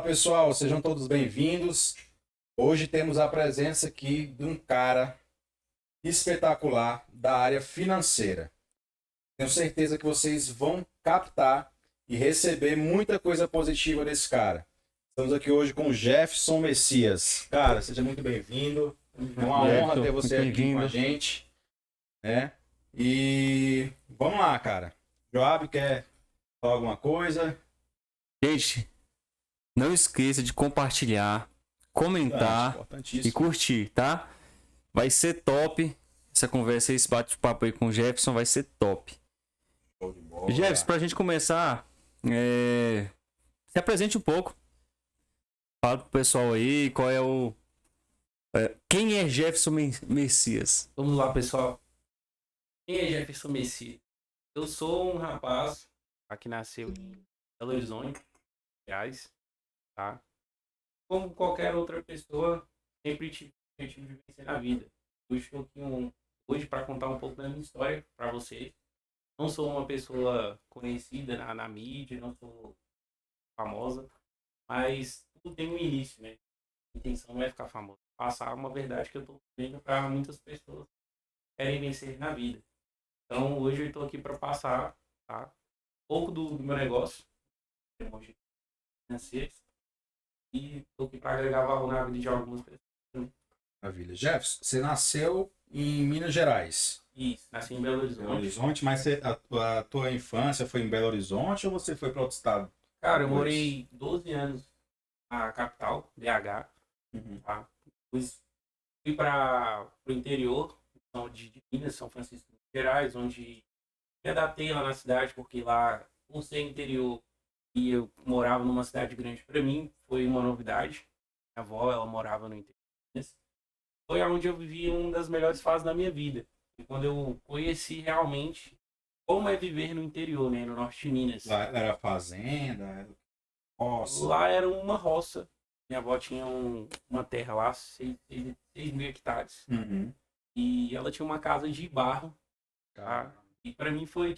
pessoal, sejam todos bem-vindos. Hoje temos a presença aqui de um cara espetacular da área financeira. Tenho certeza que vocês vão captar e receber muita coisa positiva desse cara. Estamos aqui hoje com o Jefferson Messias. Cara, seja muito bem-vindo. É uma honra ter você aqui com a gente, né? E vamos lá, cara. Joab, quer falar alguma coisa? Gente, não esqueça de compartilhar, comentar e Importantíssimo. curtir, tá? Vai ser top. Essa conversa, esse bate-papo aí com o Jefferson vai ser top. Show de bola. Jefferson, pra gente começar, se apresente um pouco. Fala pro pessoal aí qual é o... quem é Jefferson Messias? Vamos lá, pessoal. Quem é Jefferson Messias? Eu sou um rapaz que nasceu em Belo Horizonte, Goiás, tá? Como qualquer outra pessoa, sempre tive o objetivo de vencer na vida. Hoje estou aqui hoje para contar um pouco da minha história para vocês. Não sou uma pessoa conhecida na mídia, não sou famosa, mas tudo tem um início, né? A intenção não é ficar famoso, passar uma verdade que eu estou vendo para muitas pessoas que querem vencer na vida. Então hoje eu estou aqui para passar, tá? Um pouco do meu negócio, financeiros, e estou aqui para agregar valor na vida de algumas pessoas. Maravilha. Jefferson, você nasceu em Minas Gerais, Isso, nasci em Belo Belo Horizonte. Horizonte, mas a tua infância foi em Belo Horizonte ou você foi para outro estado? Cara, eu morei 12 anos na capital, BH, tá? Depois fui para o interior de Minas, São Francisco de Gerais, onde me adaptei lá na cidade, porque lá, por ser interior e eu morava numa cidade grande, para mim foi uma novidade. Minha avó, ela morava no interior de Minas. Foi onde eu vivi uma das melhores fases da minha vida. E quando eu conheci realmente como é viver no interior, né, no norte de Minas. Lá era fazenda, era roça. Lá era uma roça. Minha avó tinha uma terra lá, 6.000 hectares. Uhum. E ela tinha uma casa de barro. Cara, E para mim foi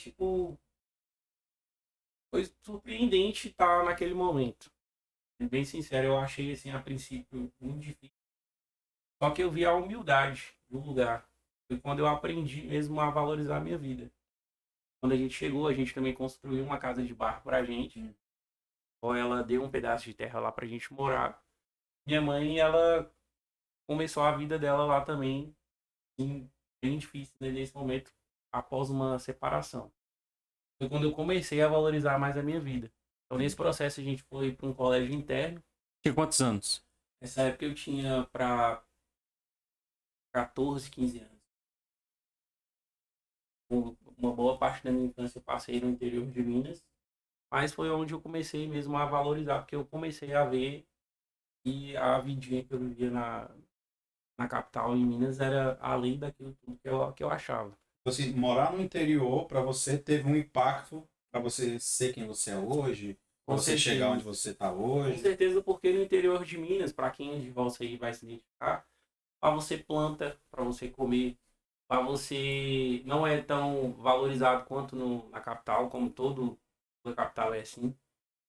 foi surpreendente estar naquele momento. Bem sincero, eu achei assim a princípio muito difícil. Só que eu vi a humildade do lugar. Foi quando eu aprendi mesmo a valorizar a minha vida. Quando a gente chegou, a gente também construiu uma casa de barro pra gente. Ou ela deu um pedaço de terra lá pra gente morar. Minha mãe, ela começou a vida dela lá também, assim, bem difícil, né, nesse momento, após uma separação. Foi quando eu comecei a valorizar mais a minha vida. Então, nesse processo, a gente foi para um colégio interno. Tinha quantos anos? Nessa época, eu tinha para 14, 15 anos. Uma boa parte da minha infância eu passei no interior de Minas, mas foi onde eu comecei mesmo a valorizar, porque eu comecei a ver que a vidinha que eu vivia na capital, em Minas, era além daquilo tudo que eu achava. assim, morar no interior para você teve um impacto para você ser quem você é hoje, para Com você certeza. chegar onde você está Com hoje. certeza, porque no interior de Minas, para quem é de volta aí vai se identificar, para você planta, para você comer, para você não é tão valorizado quanto na capital, como toda capital é assim.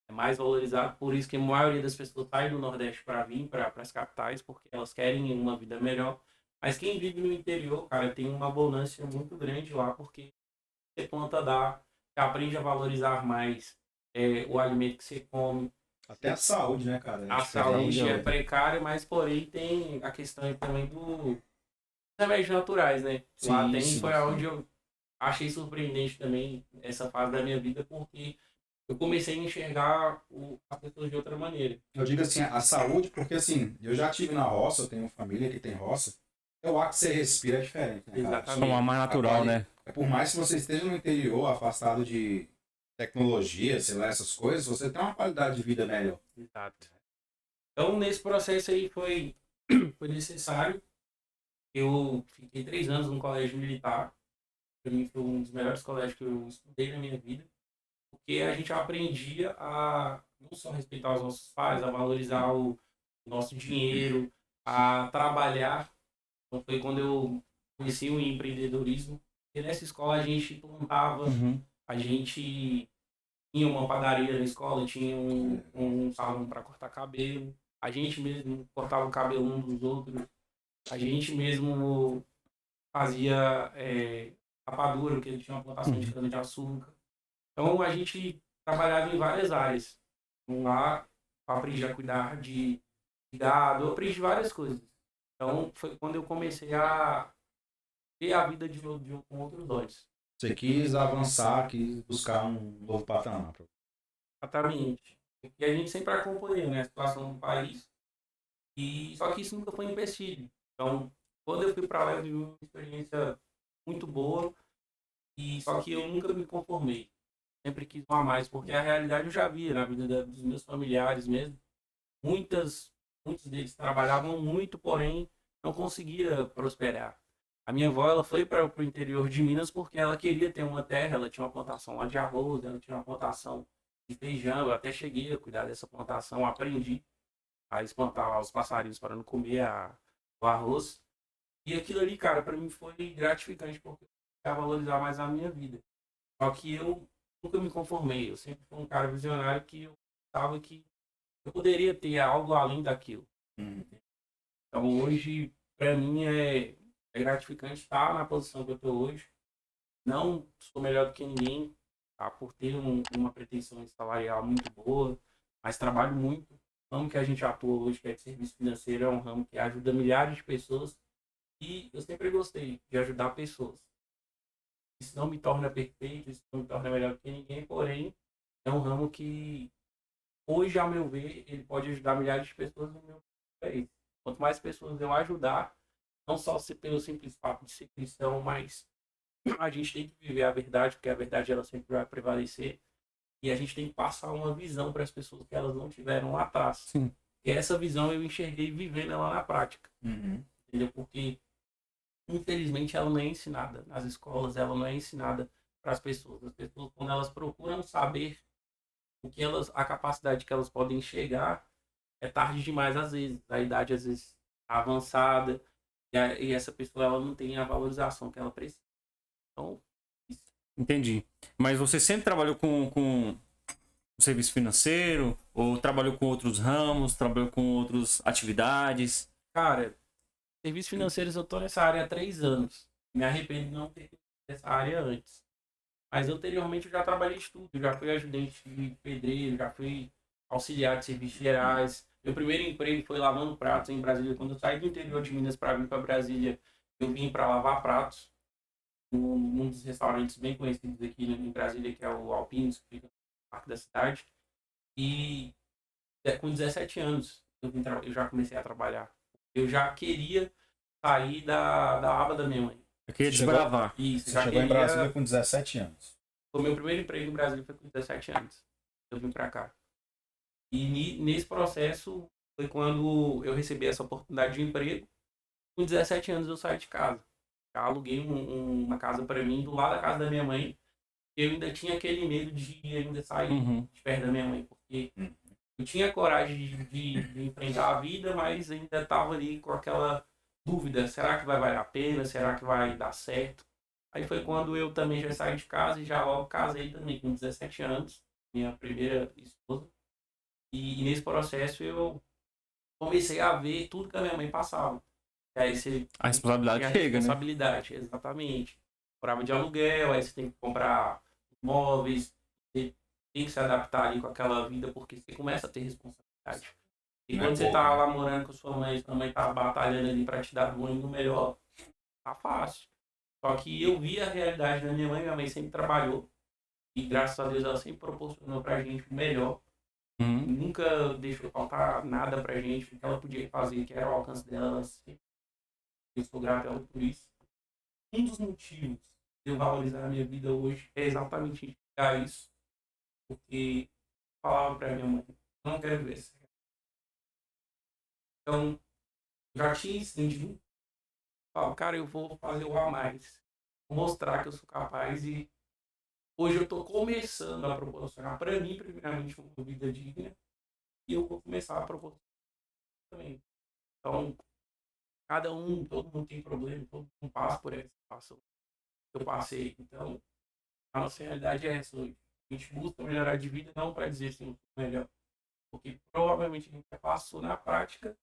É mais valorizado, por isso que a maioria das pessoas sai do Nordeste para vir para as capitais, porque elas querem uma vida melhor. Mas quem vive no interior, cara, tem uma abundância muito grande lá, porque você planta dá, você aprende a valorizar mais o alimento que você come. Até a saúde, né, cara? A diferente. saúde é precária, mas porém tem a questão aí também dos remédios naturais, né? Lá Sim, tem, sim, foi sim. onde eu achei surpreendente também essa fase da minha vida, porque eu comecei a enxergar as pessoas de outra maneira. Eu digo assim, a saúde, porque assim, eu já tive na roça, eu tenho família que tem roça, o ar que você respira é diferente, né, cara? Exatamente. Uma mais natural, né? Por mais que você esteja no interior, afastado de tecnologia, sei lá, essas coisas, você tem uma qualidade de vida melhor. Exato. Então, nesse processo aí foi necessário. Eu fiquei 3 anos no colégio militar. Para mim foi um dos melhores colégios que eu estudei na minha vida. Porque a gente aprendia a não só respeitar os nossos pais, a valorizar o nosso dinheiro, a trabalhar. Então foi quando eu conheci o empreendedorismo. E nessa escola a gente plantava, a gente tinha uma padaria na escola, tinha um salão para cortar cabelo. A gente mesmo cortava o cabelo um dos outros. A gente mesmo fazia rapadura, porque tinha uma plantação de cana-de-açúcar. Então a gente trabalhava em várias áreas. Então, lá eu aprendi a cuidar de gado, eu aprendi várias coisas. Então foi quando eu comecei a ver a vida com outros olhos. Você quis avançar, quis buscar um novo patamar. Exatamente. E a gente sempre acompanhou, né, a situação do país. E só que isso nunca foi um empecilho. Então, quando eu fui para lá, eu tive uma experiência muito boa. E só que eu nunca me conformei. Sempre quis um a mais, porque a realidade eu já via na vida dos meus familiares mesmo. Muitos deles trabalhavam muito, porém não conseguia prosperar. A minha avó, ela foi para o interior de Minas porque ela queria ter uma terra, ela tinha uma plantação lá de arroz, ela tinha uma plantação de feijão. Eu até cheguei a cuidar dessa plantação, aprendi a espantar lá os passarinhos para não comer o arroz. E aquilo ali, cara, para mim foi gratificante porque eu queria valorizar mais a minha vida. Só que eu nunca me conformei, eu sempre fui um cara visionário que eu pensava que eu poderia ter algo além daquilo. Então hoje, para mim, é gratificante estar na posição que eu estou hoje. Não sou melhor do que ninguém, tá? Por ter uma pretensão salarial muito boa, mas trabalho muito. O ramo que a gente atua hoje, que é de serviço financeiro, é um ramo que ajuda milhares de pessoas e eu sempre gostei de ajudar pessoas. Isso não me torna perfeito, isso não me torna melhor do que ninguém, porém, é um ramo que, hoje, ao meu ver, ele pode ajudar milhares de pessoas no meu país. Quanto mais pessoas eu ajudar, não só pelo simples fato de ser cristão, mas a gente tem que viver a verdade, porque a verdade ela sempre vai prevalecer. E a gente tem que passar uma visão para as pessoas que elas não tiveram lá atrás. Sim. E essa visão eu enxerguei vivendo ela na prática. Entendeu? Porque, infelizmente, ela não é ensinada nas escolas, ela não é ensinada para as pessoas. As pessoas, quando elas procuram saber a capacidade que elas podem chegar, é tarde demais às vezes. A idade às vezes tá avançada e essa pessoa ela não tem a valorização que ela precisa. Então, Entendi. Mas você sempre trabalhou com serviço financeiro? Ou trabalhou com outros ramos? Trabalhou com outras atividades? cara, serviços financeiros eu tô nessa área há 3 anos. Me arrependo de não ter ido nessa área antes. Mas anteriormente eu já trabalhei de tudo. Já fui ajudante de pedreiro, já fui auxiliar de serviços gerais. Meu primeiro emprego foi lavando pratos em Brasília. Quando eu saí do interior de Minas para vir para Brasília, eu vim para lavar pratos num dos restaurantes bem conhecidos aqui em Brasília, que é o Alpinos, que fica no parque da cidade. E com 17 anos eu já comecei a trabalhar. Eu já queria sair da aba da minha mãe. Eu queria Chegou- desbravar. Isso, Você já chegou em queria... Brasília com 17 anos. O meu primeiro emprego no Brasil foi com 17 anos. Eu vim pra cá. E nesse processo foi quando eu recebi essa oportunidade de emprego. Com 17 anos eu saí de casa. Já aluguei uma casa para mim do lado da casa da minha mãe. Eu ainda tinha aquele medo de ainda sair de perto da minha mãe, porque eu tinha coragem de enfrentar a vida, mas ainda estava ali com aquela dúvida: será que vai valer a pena? Será que vai dar certo? Aí foi quando eu também já saí de casa e já logo casei também com 17 anos, minha primeira esposa. E nesse processo eu comecei a ver tudo que a minha mãe passava. E aí você A responsabilidade tem a chega, né? responsabilidade, exatamente. Morava de aluguel, aí você tem que comprar móveis, você tem que se adaptar ali com aquela vida, porque você começa a ter responsabilidade. E Não é quando você pouco, tá né? lá morando com sua mãe tá batalhando ali pra te dar do bom e do melhor, tá fácil. Só que eu vi a realidade da minha mãe sempre trabalhou, e graças a Deus ela sempre proporcionou pra gente o melhor. Nunca deixou faltar nada pra gente, o que ela podia fazer, que era o alcance dela, ela sempre... Eu sou grato a ela por isso. Um dos motivos de eu valorizar a minha vida hoje é exatamente enxergar isso. Porque eu falava pra minha mãe: não quero ver isso. Então, já tinha incentivo. Falo, cara, eu vou fazer o a mais. Vou mostrar que eu sou capaz e hoje eu tô começando a proporcionar pra mim, primeiramente, uma vida digna. E eu vou começar a proporcionar também. Então, todo mundo tem problema, todo mundo passa por essa situação que eu passei. Então, a nossa realidade é essa hoje. A gente busca melhorar de vida não para dizer assim, melhor. Porque provavelmente a gente já passou na prática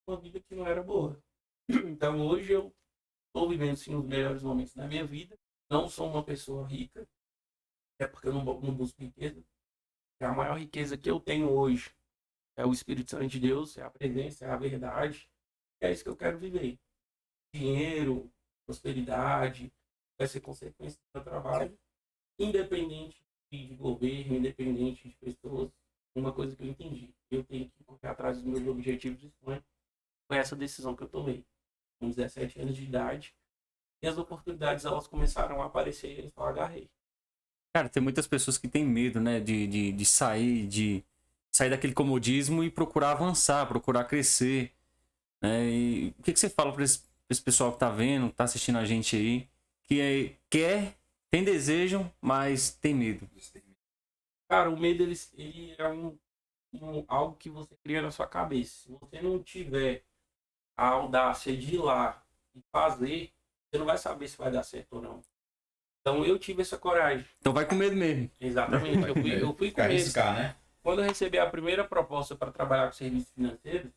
uma vida que não era boa. Então hoje eu estou vivendo sim os melhores momentos da minha vida. Não sou uma pessoa rica, é porque eu não busco riqueza. A maior riqueza que eu tenho hoje é o Espírito Santo de Deus, é a presença, é a verdade. É isso que eu quero viver. Dinheiro, prosperidade, vai ser consequência do meu trabalho, independente de governo, independente de pessoas. Uma coisa que eu entendi, eu tenho que correr atrás dos meus objetivos e sonhos. Foi essa decisão que eu tomei. Com 17 anos de idade, e as oportunidades elas começaram a aparecer e eu agarrei. Cara, tem muitas pessoas que têm medo, né, de sair daquele comodismo e procurar avançar, procurar crescer, né? E o que você fala para esse pessoal que tá vendo, que tá assistindo a gente aí, quer, tem desejo, mas tem medo? Cara, o medo ele é algo que você cria na sua cabeça. Se você não tiver a audácia de ir lá e fazer, você não vai saber se vai dar certo ou não. Então eu tive essa coragem. Então vai com medo mesmo. Exatamente. Eu fui com medo. Arriscar, né? Quando eu recebi a primeira proposta para trabalhar com serviços financeiros,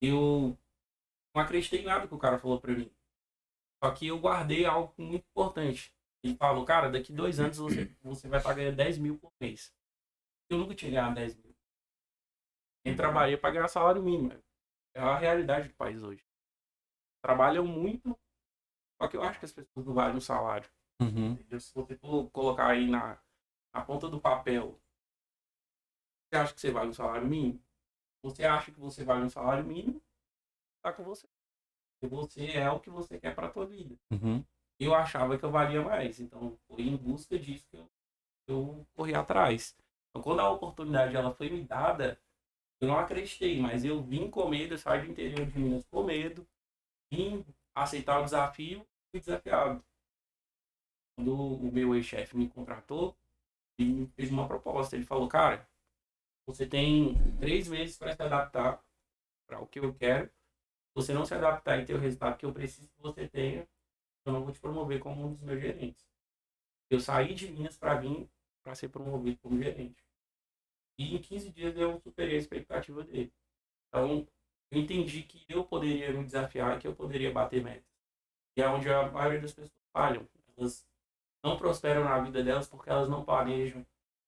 eu não acreditei em nada que o cara falou para mim. Só que eu guardei algo muito importante. Ele falou, cara, daqui 2 anos você vai estar ganhando 10 mil por mês. Eu nunca tinha ganhado 10 mil. Eu trabalhei para ganhar salário mínimo. É a realidade do país hoje. Trabalham muito, só que eu acho que as pessoas não valem o salário. Uhum. Se você for colocar aí na ponta do papel, você acha que você vale um salário mínimo? Você acha que você vale um salário mínimo? Tá com você. E você é o que você quer para a tua vida. Uhum. Eu achava que eu valia mais, então foi em busca disso que eu corri atrás. Então, quando a oportunidade ela foi me dada, eu não acreditei, mas eu vim com medo, eu saí do interior de Minas com medo, vim aceitar o desafio e fui desafiado. Quando o meu ex-chefe me contratou, ele me fez uma proposta. Ele falou, cara, você tem 3 meses para se adaptar para o que eu quero. Se você não se adaptar e ter o resultado que eu preciso que você tenha, eu não vou te promover como um dos meus gerentes. Eu saí de Minas para vir para ser promovido como gerente. E em 15 dias eu superei a expectativa dele. Então, eu entendi que eu poderia me desafiar, que eu poderia bater metas. E é onde a maioria das pessoas falham. Elas não prosperam na vida delas porque elas não planejam,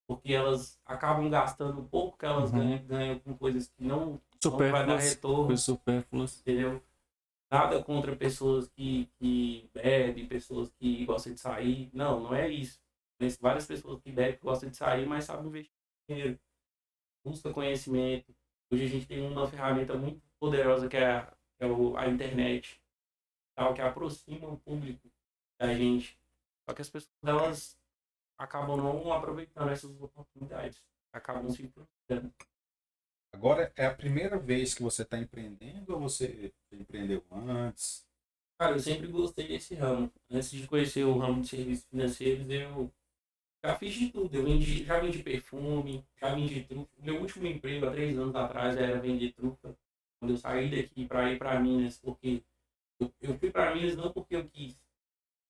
porque elas acabam gastando o pouco que elas ganham com coisas que não vai dar retorno. Supérfluos. Entendeu? Nada contra pessoas que bebem, pessoas que gostam de sair. Não, não é isso. Conheço várias pessoas que bebem, que gostam de sair, mas sabem investir dinheiro. Busca conhecimento. Hoje a gente tem uma ferramenta muito poderosa que é a internet, tal, que aproxima o público da gente. Só que as pessoas elas acabam não aproveitando essas oportunidades. Acabam se frustrando. Agora é a primeira vez que você está empreendendo ou você empreendeu antes? Cara, eu sempre gostei desse ramo. Antes de conhecer o ramo de serviços financeiros, eu já fiz de tudo. Já vendi perfume, já vendi trufa. Meu último emprego, há 3 anos atrás, era vender trufa. Quando eu saí daqui para ir para Minas, porque eu fui para Minas não porque eu quis.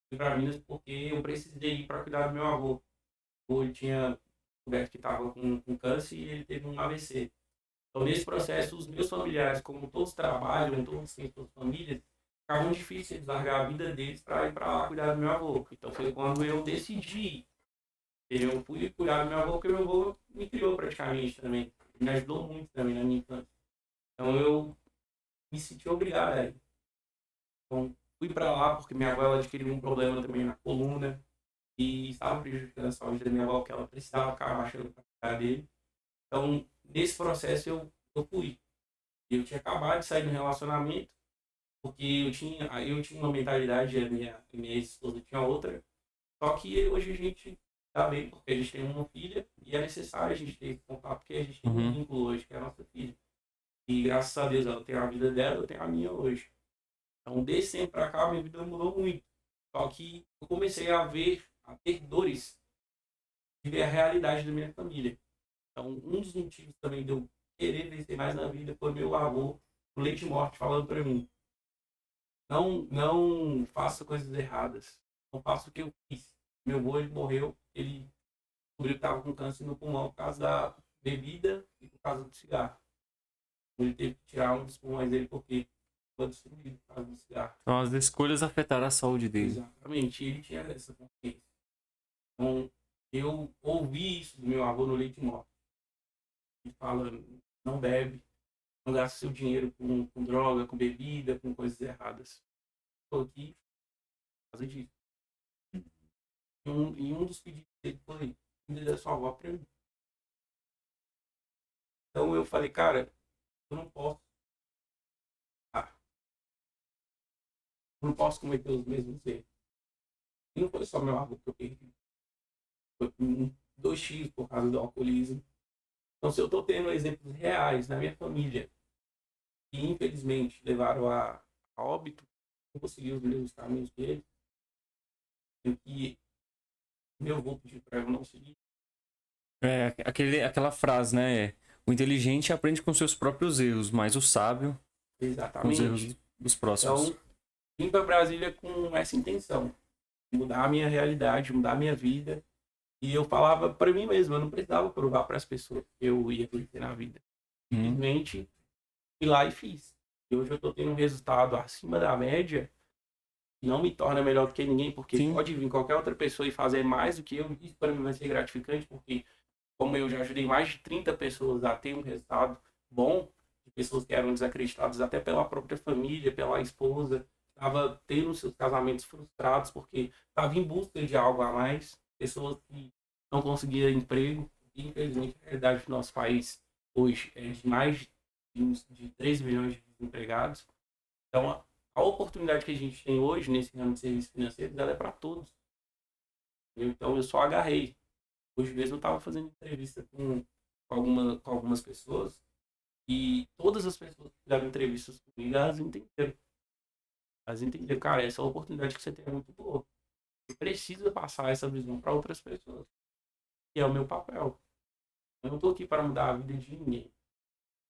Fui para Minas porque eu precisei ir para cuidar do meu avô. Ele tinha descoberto que estava com câncer e ele teve um AVC. Então, nesse processo, os meus familiares, como todos trabalham, todos têm suas famílias, ficavam difíceis de largar a vida deles para ir para lá cuidar do meu avô. Então, foi quando eu decidi. Eu fui cuidar do meu avô, porque meu avô me criou praticamente também. Me ajudou muito também na minha infância. Então, eu me senti obrigado a ir. Então, fui para lá porque minha avó ela adquiriu um problema também na coluna e estava prejudicando a saúde da minha avó, que ela precisava ficar abaixando para cuidar dele. Então, nesse processo eu fui. Eu tinha acabado de sair do relacionamento, porque eu tinha uma mentalidade, a minha ex-esposa tinha outra. Só que hoje a gente tá bem, porque a gente tem uma filha e é necessário a gente ter esse contato, porque a gente tem um vínculo hoje, que é a nossa filha. E graças a Deus ela tem a vida dela, eu tenho a minha hoje. Então, desse tempo pra cá, minha vida mudou muito. Só que eu comecei a ter dores, de ver a realidade da minha família. Então, um dos motivos também de eu querer vencer mais na vida foi meu avô, o leite morte, falando para mim: não faça coisas erradas, não faça o que eu fiz. Meu avô ele morreu, ele descobriu que estava com câncer no pulmão por causa da bebida e por causa do cigarro. Ele teve que tirar um dos pulmões dele porque foi destruído por causa do cigarro. Então as escolhas afetaram a saúde dele. Exatamente, ele tinha essa consciência. Então, eu ouvi isso do meu avô no leite de morte. Ele fala, não bebe, não gasta seu dinheiro com droga, com bebida, com coisas erradas. Estou aqui por causa disso. E um dos pedidos dele foi, cuida da sua avó pra mim. Então eu falei, cara, eu não posso. Eu não posso cometer os mesmos erros. E não foi só meu avô que eu perdi. Foi 2 tios por causa do alcoolismo. Então, se eu estou tendo exemplos reais na minha família que, infelizmente, levaram a óbito, não consegui os mesmos caminhos deles, e que meu avô pediu para eu não seguir. É aquela frase, né? O inteligente aprende com seus próprios erros, mas o sábio com os Exatamente. erros dos próximos. Então, vim para Brasília com essa intenção. Mudar a minha realidade, mudar a minha vida. E eu falava para mim mesmo, eu não precisava provar para as pessoas que eu ia crescer na vida. Simplesmente fui lá e fiz. E hoje eu estou tendo um resultado acima da média, que não me torna melhor do que ninguém, porque Sim. pode vir qualquer outra pessoa e fazer mais do que eu. Isso para mim vai ser gratificante, porque como eu já ajudei mais de 30 pessoas a ter um resultado bom, de pessoas que eram desacreditadas até pela própria família, pela esposa, estava tendo seus casamentos frustrados porque estava em busca de algo a mais, pessoas que não conseguiam emprego. E, infelizmente, a realidade do nosso país hoje é de mais de 3 milhões de desempregados. Então, a oportunidade que a gente tem hoje nesse ramo de serviços financeiros, ela é para todos. Então, eu só agarrei. Hoje mesmo eu estava fazendo entrevista com algumas pessoas e todas as pessoas que fizeram entrevistas comigo, elas entenderam. Elas entenderam, cara, essa oportunidade que você tem é muito boa. Você precisa passar essa visão para outras pessoas. Que é o meu papel. Eu não estou aqui para mudar a vida de ninguém.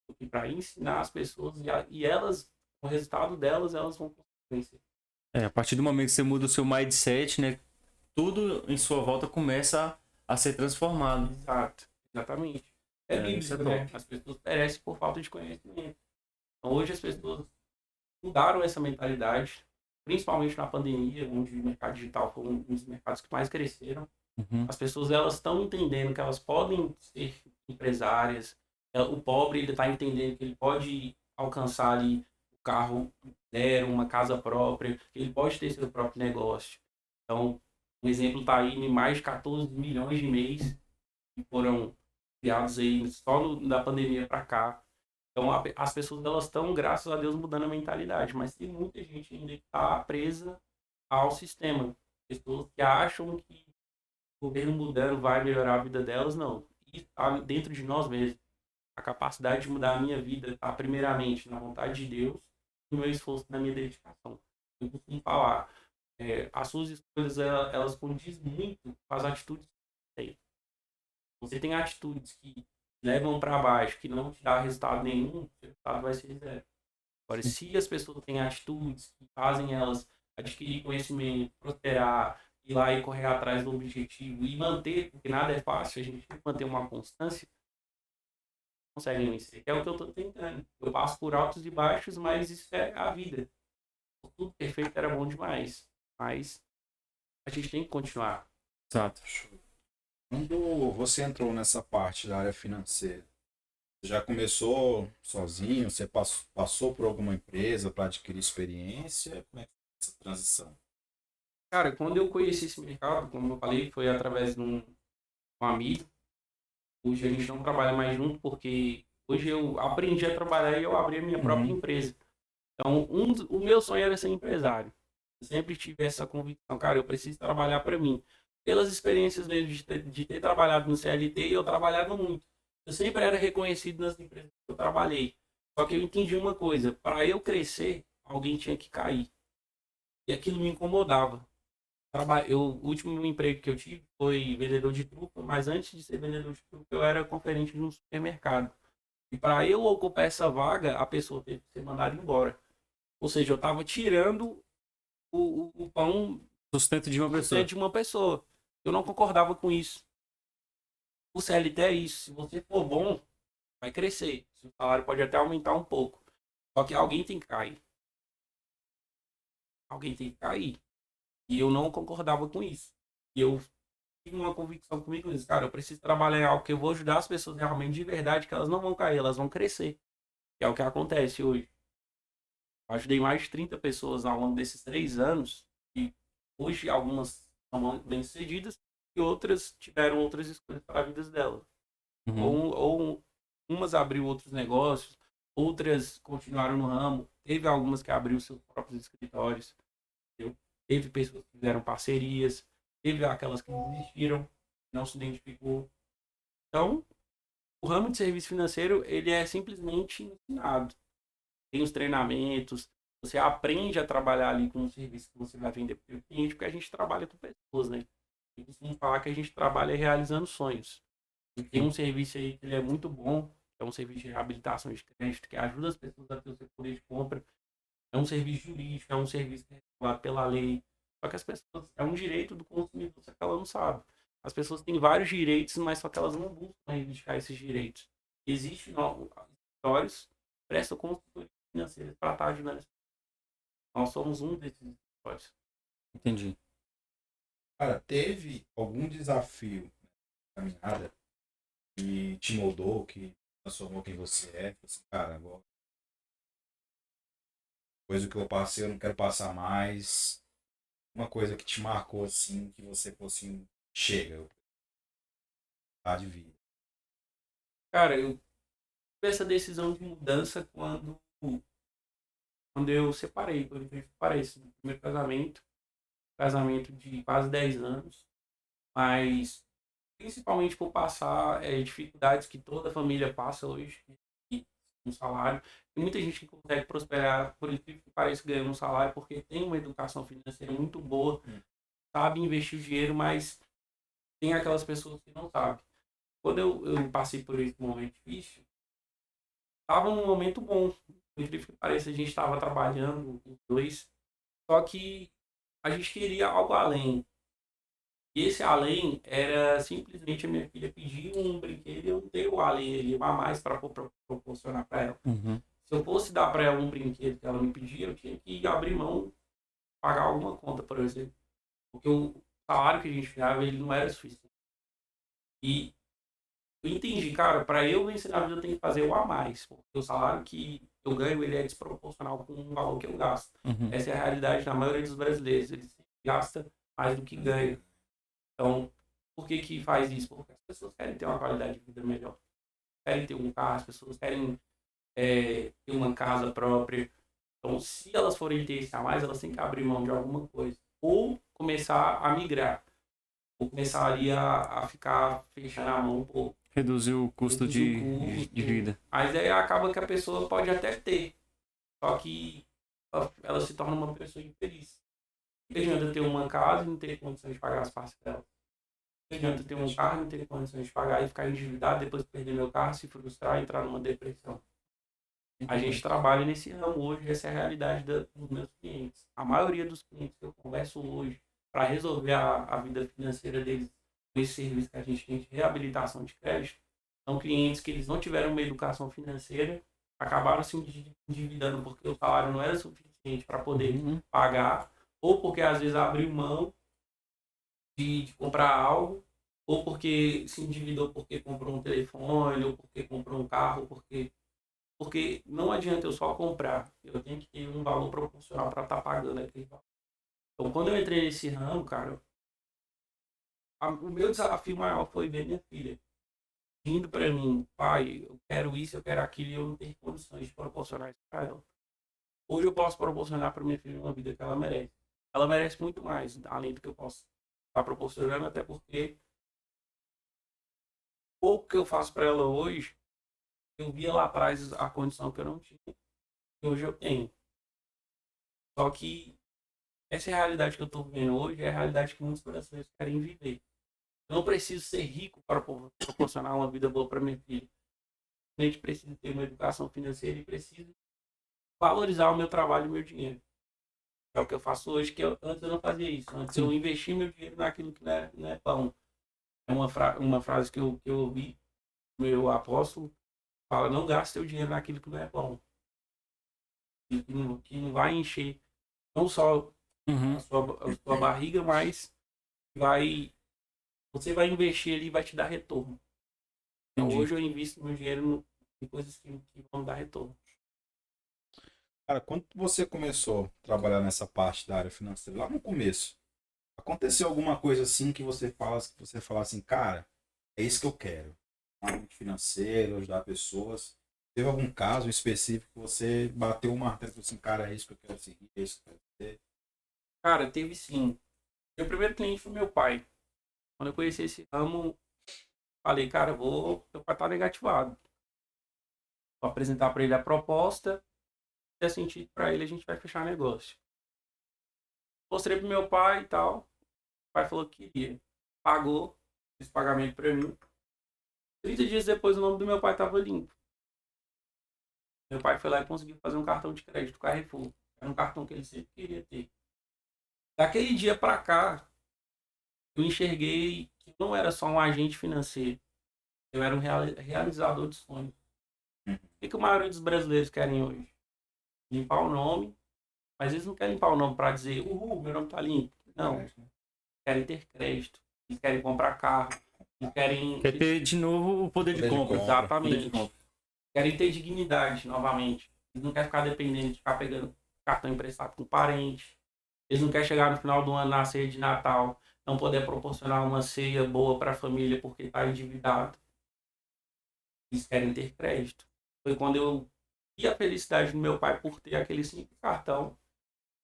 Estou aqui para ensinar as pessoas e elas, o resultado delas, elas vão vencer. A partir do momento que você muda o seu mindset, né? Tudo em sua volta começa a ser transformado. Exato, exatamente. Isso é bíblico, né? top. As pessoas perecem por falta de conhecimento. Então, hoje as pessoas mudaram essa mentalidade, principalmente na pandemia, onde o mercado digital foi um dos mercados que mais cresceram. As pessoas elas estão entendendo que elas podem ser empresárias. O pobre ele está entendendo que ele pode alcançar ali o carro zero, uma casa própria, que ele pode ter seu próprio negócio. Então, um exemplo está aí em mais de 14 milhões de mês que foram criados aí só da pandemia para cá. Então, as pessoas elas estão, graças a Deus, mudando a mentalidade, mas tem muita gente ainda que está presa ao sistema. Pessoas que acham que o governo mudando vai melhorar a vida delas, não. E está dentro de nós mesmos. A capacidade de mudar a minha vida está primeiramente na vontade de Deus e no meu esforço, na minha dedicação. Eu costumo falar, as suas escolhas elas condizem muito com as atitudes que você tem. Você tem atitudes que levam para baixo, que não te dá resultado nenhum, o resultado vai ser zero. Agora, se as pessoas têm atitudes que fazem elas adquirir conhecimento, prosperar, ir lá e correr atrás do objetivo e manter, porque nada é fácil, a gente tem que manter uma constância, consegue vencer. É o que eu estou tentando. Eu passo por altos e baixos, mas isso é a vida. Tudo perfeito era bom demais, mas a gente tem que continuar. Exato. Quando você entrou nessa parte da área financeira, você já começou sozinho? Você passou por alguma empresa para adquirir experiência? Como é que foi essa transição? Cara, quando eu conheci esse mercado, como eu falei, foi através de um amigo. Hoje a gente não trabalha mais junto porque hoje eu aprendi a trabalhar e eu abri a minha própria empresa. Então, o meu sonho era ser empresário. Eu sempre tive essa convicção, cara, eu preciso trabalhar para mim. Pelas experiências mesmo de ter trabalhado no CLT, eu trabalhava muito. Eu sempre era reconhecido nas empresas que eu trabalhei. Só que eu entendi uma coisa, para eu crescer, alguém tinha que cair. E aquilo me incomodava. O último emprego que eu tive foi vendedor de trufa, mas antes de ser vendedor de trufa, eu era conferente no supermercado. E para eu ocupar essa vaga, a pessoa teve que ser mandada embora. Ou seja, eu estava tirando o pão Sustento de uma pessoa. de uma pessoa. Eu não concordava com isso. O CLT é isso. Se você for bom, vai crescer. Seu salário pode até aumentar um pouco. Só que alguém tem que cair. Alguém tem que cair. E eu não concordava com isso. E eu tive uma convicção comigo mesmo. Cara, eu preciso trabalhar em algo que eu vou ajudar as pessoas realmente de verdade, que elas não vão cair, elas vão crescer. Que é o que acontece hoje. Eu ajudei mais de 30 pessoas ao longo desses 3 anos. E hoje algumas são bem-sucedidas e outras tiveram outras escolhas para a vida delas. Ou umas abriu outros negócios, outras continuaram no ramo. Teve algumas que abriu seus próprios escritórios. Entendeu? Teve pessoas que fizeram parcerias. Teve aquelas que desistiram, não se identificou. Então, o ramo de serviço financeiro, ele é simplesmente ensinado. Tem os treinamentos, você aprende a trabalhar ali com o serviço que você vai vender para o cliente, porque a gente trabalha com pessoas, né? Eu costumo falar que a gente trabalha realizando sonhos. E tem um serviço aí que ele é muito bom, que é um serviço de reabilitação de crédito, que ajuda as pessoas a ter o seu poder de compra. É um serviço jurídico, é um serviço que é regulado pela lei. Só que as pessoas, é um direito do consumidor, só que ela não sabe. As pessoas têm vários direitos, mas só que elas não buscam reivindicar esses direitos. Existem escritórios que prestam consultoria financeira para estar ajudando. Nós somos um desses escritórios. Entendi. Cara, teve algum desafio na caminhada que te moldou, que transformou quem você é? Assim, cara, agora, coisa que eu passei, eu não quero passar mais. Uma coisa que te marcou assim, que você falou assim, chega, eu tá de vida. Cara, eu tive essa decisão de mudança quando eu separei. Quando eu separei esse meu primeiro casamento de quase 10 anos. Mas principalmente por passar dificuldades que toda família passa hoje, um salário. Tem muita gente que consegue prosperar, por incrível que pareça, ganhando um salário, porque tem uma educação financeira muito boa, sabe investir o dinheiro, mas tem aquelas pessoas que não sabem. Quando eu passei por esse momento difícil, estava num momento bom. Por incrível que pareça, a gente estava trabalhando os dois, só que a gente queria algo além. E esse além era simplesmente a minha filha pedir um brinquedo e eu dei o além ali, um a mais para proporcionar para ela. Se eu fosse dar para ela um brinquedo que ela me pedia, eu tinha que abrir mão, pagar alguma conta, por exemplo. Porque o salário que a gente ganhava, ele não era suficiente. E eu entendi, cara, para eu vencer na vida eu tenho que fazer o a mais. Porque o salário que eu ganho, ele é desproporcional com o valor que eu gasto. Essa é a realidade da maioria dos brasileiros. Eles gastam mais do que ganham. Então, por que faz isso? Porque as pessoas querem ter uma qualidade de vida melhor. Querem ter um carro, as pessoas querem ter uma casa própria. Então, se elas forem ter isso a mais, elas têm que abrir mão de alguma coisa. Ou começar a migrar. Ou começar ali a ficar fechando a mão um pouco. Reduzir o custo de vida. Mas aí acaba que a pessoa pode até ter. Só que ela se torna uma pessoa infeliz. Não adianta ter uma casa e não ter condições de pagar as parcelas. Não adianta ter um carro e não ter condições de pagar e ficar endividado, depois de perder meu carro, se frustrar e entrar numa depressão. A gente trabalha nesse ramo hoje, essa é a realidade dos meus clientes. A maioria dos clientes que eu converso hoje, para resolver a vida financeira deles, com esse serviço que a gente tem de reabilitação de crédito, são clientes que eles não tiveram uma educação financeira, acabaram se endividando porque o salário não era suficiente para poder pagar, ou porque às vezes abriu mão de comprar algo, ou porque se endividou porque comprou um telefone, ou porque comprou um carro, porque não adianta eu só comprar, eu tenho que ter um valor proporcional para estar pagando aquele valor. Então, quando eu entrei nesse ramo, cara, o meu desafio maior foi ver minha filha vindo para mim, pai, eu quero isso, eu quero aquilo, e eu não tenho condições de proporcionar isso para ela. Hoje eu posso proporcionar para minha filha uma vida que ela merece. Ela merece muito mais, além do que eu posso estar proporcionando, até porque pouco que eu faço para ela hoje, eu via lá atrás a condição que eu não tinha, e hoje eu tenho. Só que essa é a realidade que eu estou vivendo hoje, é a realidade que muitos brasileiros querem viver. Eu não preciso ser rico para proporcionar uma vida boa para minha filha. A gente precisa ter uma educação financeira e precisa valorizar o meu trabalho e o meu dinheiro. É o que eu faço hoje, que antes eu não fazia isso. Antes eu investia meu dinheiro naquilo que não é pão. É uma frase que eu ouvi do meu apóstolo, fala, não gaste seu dinheiro naquilo que não é bom. Que não vai encher não só Uhum. a sua barriga, mas você vai investir ali e vai te dar retorno. Então Entendi. hoje eu invisto meu dinheiro em coisas que vão dar retorno. Cara, quando você começou a trabalhar nessa parte da área financeira, lá no começo, aconteceu alguma coisa assim que você fala assim, cara, é isso que eu quero. Marketing financeiro, ajudar pessoas. Teve algum caso específico que você bateu o martelo e falou assim, cara, é isso que eu quero seguir, é isso que eu quero ser? Cara, teve sim. Meu primeiro cliente foi meu pai. Quando eu conheci esse ramo, falei, cara, meu pai tá negativado. Vou apresentar para ele a proposta, se der sentido para ele, a gente vai fechar negócio. Mostrei pro meu pai e tal. O pai falou que queria. Pagou, fez pagamento para mim. 30 dias depois o nome do meu pai estava limpo. Meu pai foi lá e conseguiu fazer um cartão de crédito Carrefour. Era um cartão que ele sempre queria ter. Daquele dia para cá, eu enxerguei que não era só um agente financeiro. Eu era um realizador de sonhos. O que a maioria dos brasileiros querem hoje? Limpar o nome, mas eles não querem limpar o nome para dizer, uhul, meu nome tá limpo. Não, querem ter crédito, eles querem comprar carro, eles querem... Quer ter de novo o poder de Poder de compra. compra. Poder de Exatamente. compra. Querem ter dignidade novamente. Eles não querem ficar dependendo de ficar pegando cartão emprestado com parente. Eles não querem chegar no final do ano na ceia de Natal, não poder proporcionar uma ceia boa para a família porque está endividado. Eles querem ter crédito. Foi quando eu vi a felicidade do meu pai por ter aquele simples cartão.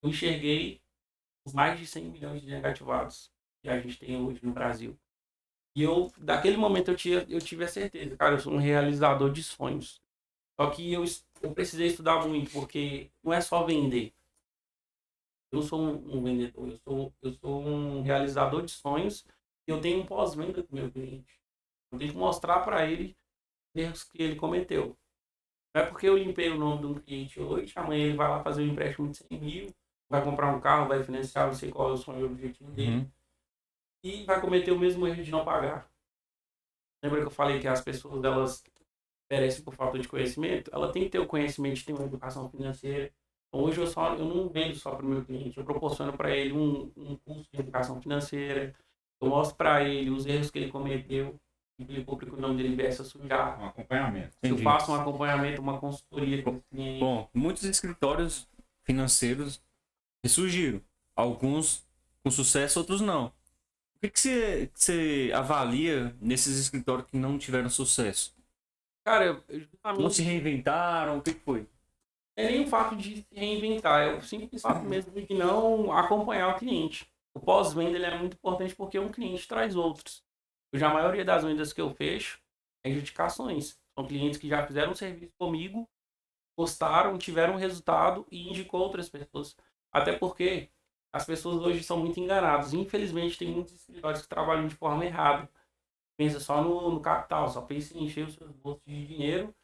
Eu enxerguei os mais de 100 milhões de negativados que a gente tem hoje no Brasil. E daquele momento, eu tive a certeza, cara, eu sou um realizador de sonhos. Só que eu precisei estudar muito, porque não é só vender. Eu sou um vendedor, eu sou um realizador de sonhos e eu tenho um pós-venda com o meu cliente. Eu tenho que mostrar para ele os erros que ele cometeu. Não é porque eu limpei o nome de um cliente hoje, amanhã ele vai lá fazer um empréstimo de 100 mil, vai comprar um carro, vai financiar, não sei qual é o sonho e o objetivo dele, Uhum. e vai cometer o mesmo erro de não pagar. Lembra que eu falei que as pessoas, elas perecem por falta de conhecimento? Ela tem que ter o conhecimento de ter uma educação financeira. Então, hoje eu não vendo só para o meu cliente, eu proporciono para ele um curso de educação financeira, eu mostro para ele os erros que ele cometeu, implicou para que o nome dele viesse a sujar. Um acompanhamento. Eu Entendi. faço um acompanhamento, uma consultoria com esse cliente. Bom, muitos escritórios financeiros ressurgiram. Alguns com sucesso, outros não. O que você avalia nesses escritórios que não tiveram sucesso? Cara, Não se justamente, reinventaram? O que foi? não é nem o fato de se reinventar, é o simples fato mesmo de não acompanhar o cliente. O pós-venda ele é muito importante porque um cliente traz outros. A maioria das vendas que eu fecho é indicações. São clientes que já fizeram um serviço comigo, gostaram, tiveram resultado e indicou outras pessoas. Até porque as pessoas hoje são muito enganadas. Infelizmente, tem muitos escritórios que trabalham de forma errada. Pensa só no capital, só pensa em encher os seus bolsos de dinheiro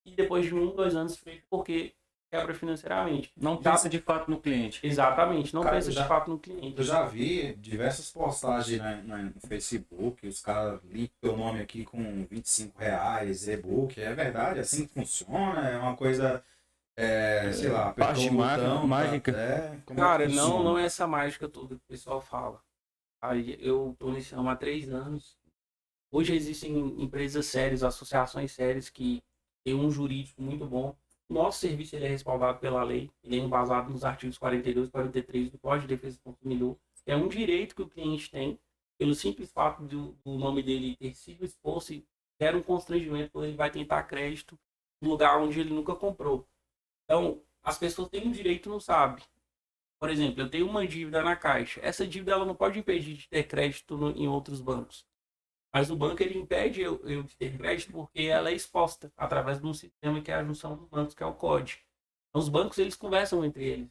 e depois de 2 anos fecha porque quebra financeiramente. Não Já- pensa de fato no cliente. Exatamente, não Cara, pensa de fato no cliente. Eu já vi diversas postagens no Facebook, os caras limpam o nome aqui com R$ 25, e-book. É verdade, assim que funciona? É uma coisa, sei lá, apertou Parte o botão, mágica. como Cara, é que funciona? não é essa mágica toda que o pessoal fala. Aí eu tô nesse ramo há 3 anos. Hoje existem empresas sérias, associações sérias que têm um jurídico muito bom. O nosso serviço ele é respaldado pela lei, ele é embasado nos artigos 42 e 43 do Código de Defesa do Consumidor. É um direito que o cliente tem, pelo simples fato do nome dele ter sido exposto e gera um constrangimento quando ele vai tentar crédito no lugar onde ele nunca comprou. Então, as pessoas têm um direito e não sabem. Por exemplo, eu tenho uma dívida na Caixa. Essa dívida ela não pode impedir de ter crédito em outros bancos. Mas o banco ele impede eu de ter crédito porque ela é exposta através de um sistema que é a junção dos bancos, que é o COD. Então, os bancos eles conversam entre eles.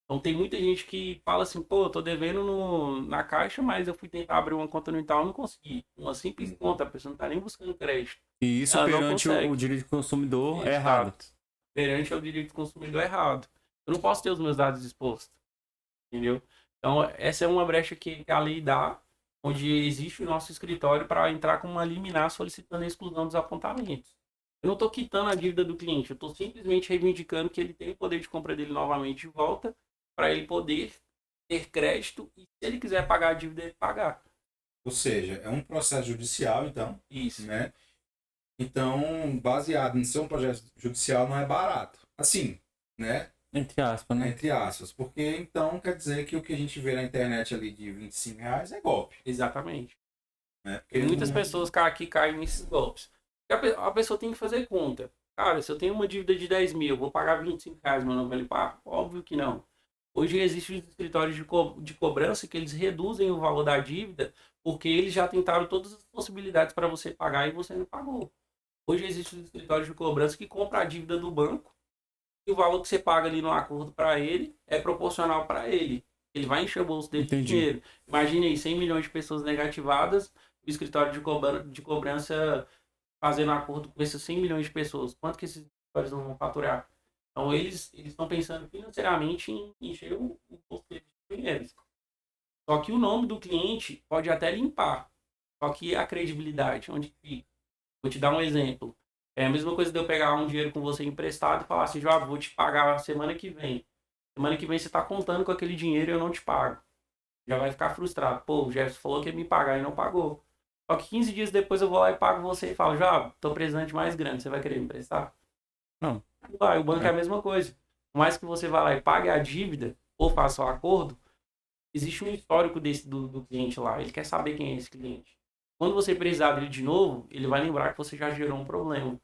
Então tem muita gente que fala assim, pô, eu tô devendo na Caixa, mas eu fui tentar abrir uma conta no Itaú e não consegui. Uma simples conta, a pessoa não tá nem buscando crédito. E isso Ela não perante consegue. o direito do consumidor é errado. Perante ao direito do consumidor é errado. Eu não posso ter os meus dados expostos. Entendeu? Então, essa é uma brecha que a lei dá, onde existe o nosso escritório para entrar com uma liminar solicitando a exclusão dos apontamentos. Eu não estou quitando a dívida do cliente, eu estou simplesmente reivindicando que ele tem o poder de compra dele novamente de volta para ele poder ter crédito e, se ele quiser pagar a dívida, ele pagar. Ou seja, é um processo judicial, então, Isso. né? Então, baseado em ser um processo judicial, não é barato. Assim, né? Entre aspas, né? Entre aspas. Porque, então, quer dizer que o que a gente vê na internet ali de R$ 25 é golpe. Exatamente. Né? Porque Porque muitas não- pessoas aqui caem nesses golpes. A pessoa tem que fazer conta. Cara, se eu tenho uma dívida de 10 mil, eu vou pagar R$ 25, meu não vai limpar? Óbvio que não. Hoje existem os escritórios de cobrança que eles reduzem o valor da dívida porque eles já tentaram todas as possibilidades para você pagar e você não pagou. Hoje existem os escritórios de cobrança que compram a dívida do banco e o valor que você paga ali no acordo para ele é proporcional para ele. Ele vai encher o bolso dele de Entendi. dinheiro. Imagine aí, 100 milhões de pessoas negativadas, o escritório de cobrança fazendo acordo com esses 100 milhões de pessoas. Quanto que esses escritórios não vão faturar? Então, eles estão pensando financeiramente em encher o bolso deles de dinheiro. Só que o nome do cliente pode até limpar. Só que a credibilidade, onde fica? Vou te dar um exemplo. É a mesma coisa de eu pegar um dinheiro com você emprestado e falar assim, João, vou te pagar semana que vem. Semana que vem você está contando com aquele dinheiro e eu não te pago. Já vai ficar frustrado. Pô, o Jefferson falou que ia me pagar e não pagou. Só que 15 dias depois eu vou lá e pago você e falo, já, tô precisando de mais grana, você vai querer me emprestar? Não. Vai, o banco é a mesma coisa. Por mais que você vá lá e pague a dívida ou faça o acordo, existe um histórico do cliente lá. Ele quer saber quem é esse cliente. Quando você precisar dele de novo, ele vai lembrar que você já gerou um problema.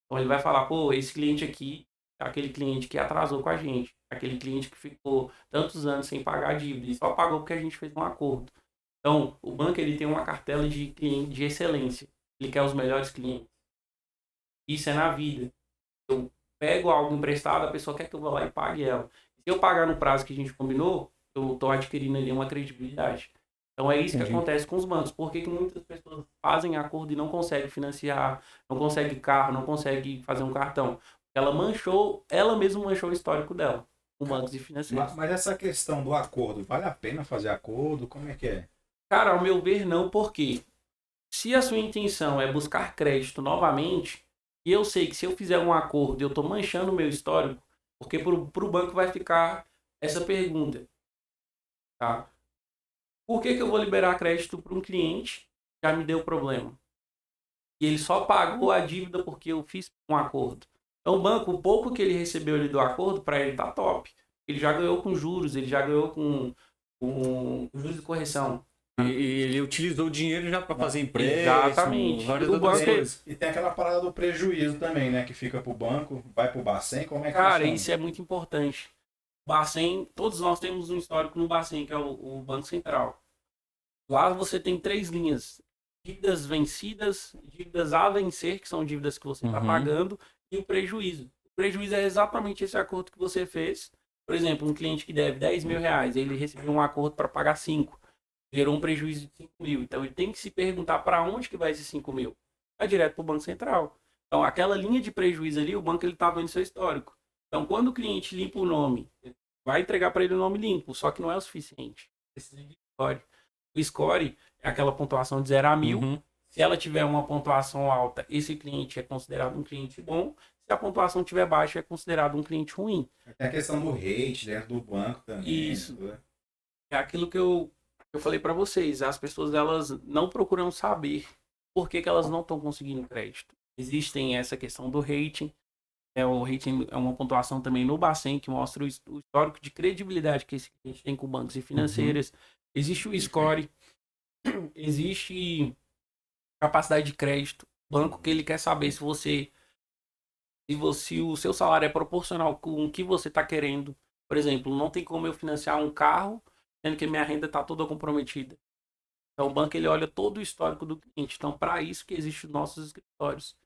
Então ele vai falar, pô, esse cliente aqui é aquele cliente que atrasou com a gente. Aquele cliente que ficou tantos anos sem pagar a dívida e só pagou porque a gente fez um acordo. Então, o banco ele tem uma cartela de cliente de excelência. Ele quer os melhores clientes. Isso é na vida. Eu pego algo emprestado, a pessoa quer que eu vá lá e pague ela. Se eu pagar no prazo que a gente combinou, eu estou adquirindo ali uma credibilidade. Então é isso que Entendi. acontece com os bancos. Por que muitas pessoas fazem acordo e não conseguem financiar, não conseguem carro, não conseguem fazer um cartão? Ela mesma manchou o histórico dela, com bancos e financeiros. Mas essa questão do acordo, vale a pena fazer acordo? Como é que é? Cara, ao meu ver, não, porque se a sua intenção é buscar crédito novamente, e eu sei que se eu fizer um acordo eu estou manchando o meu histórico, porque para o banco vai ficar essa pergunta, tá? Por que eu vou liberar crédito para um cliente que já me deu problema? E ele só pagou a dívida porque eu fiz um acordo. Então o banco, o pouco que ele recebeu ali do acordo, para ele tá top. Ele já ganhou com juros, ele já ganhou com juros de correção. E ele utilizou o dinheiro já para fazer empréstimo, Exatamente. várias O outras banco- coisas. E tem aquela parada do prejuízo também, né? Que fica pro banco, vai pro Bacen, como é que Cara, funciona? isso é muito importante. Bacen, todos nós temos um histórico no Bacen, que é o Banco Central. Lá você tem 3 linhas. Dívidas vencidas, dívidas a vencer, que são dívidas que você está Uhum. pagando, e o prejuízo. O prejuízo é exatamente esse acordo que você fez. Por exemplo, um cliente que deve 10 mil reais, ele recebeu um acordo para pagar 5. Gerou um prejuízo de 5 mil. Então ele tem que se perguntar para onde que vai esses 5 mil. Vai direto para o Banco Central. Então aquela linha de prejuízo ali, o banco ele está vendo seu histórico. Então quando o cliente limpa o nome, vai entregar para ele o nome limpo, só que não é o suficiente. Precisa de score. O score é aquela pontuação de 0 a 1000. Uhum. Se ela tiver uma pontuação alta, esse cliente é considerado um cliente bom. Se a pontuação tiver baixa, é considerado um cliente ruim. Tem a questão do rate dentro do banco também. Isso. Né? É aquilo que eu falei para vocês. As pessoas elas não procuram saber por que elas não estão conseguindo crédito. Existem essa questão do rating. O rating é uma pontuação também no Bacen que mostra o histórico de credibilidade que esse cliente tem com bancos e financeiras. Existe o score, existe capacidade de crédito. Banco que ele quer saber se o seu salário é proporcional com o que você está querendo. Por exemplo, não tem como eu financiar um carro sendo que minha renda está toda comprometida. Então o banco ele olha todo o histórico do cliente. Então para isso que existem os nossos escritórios,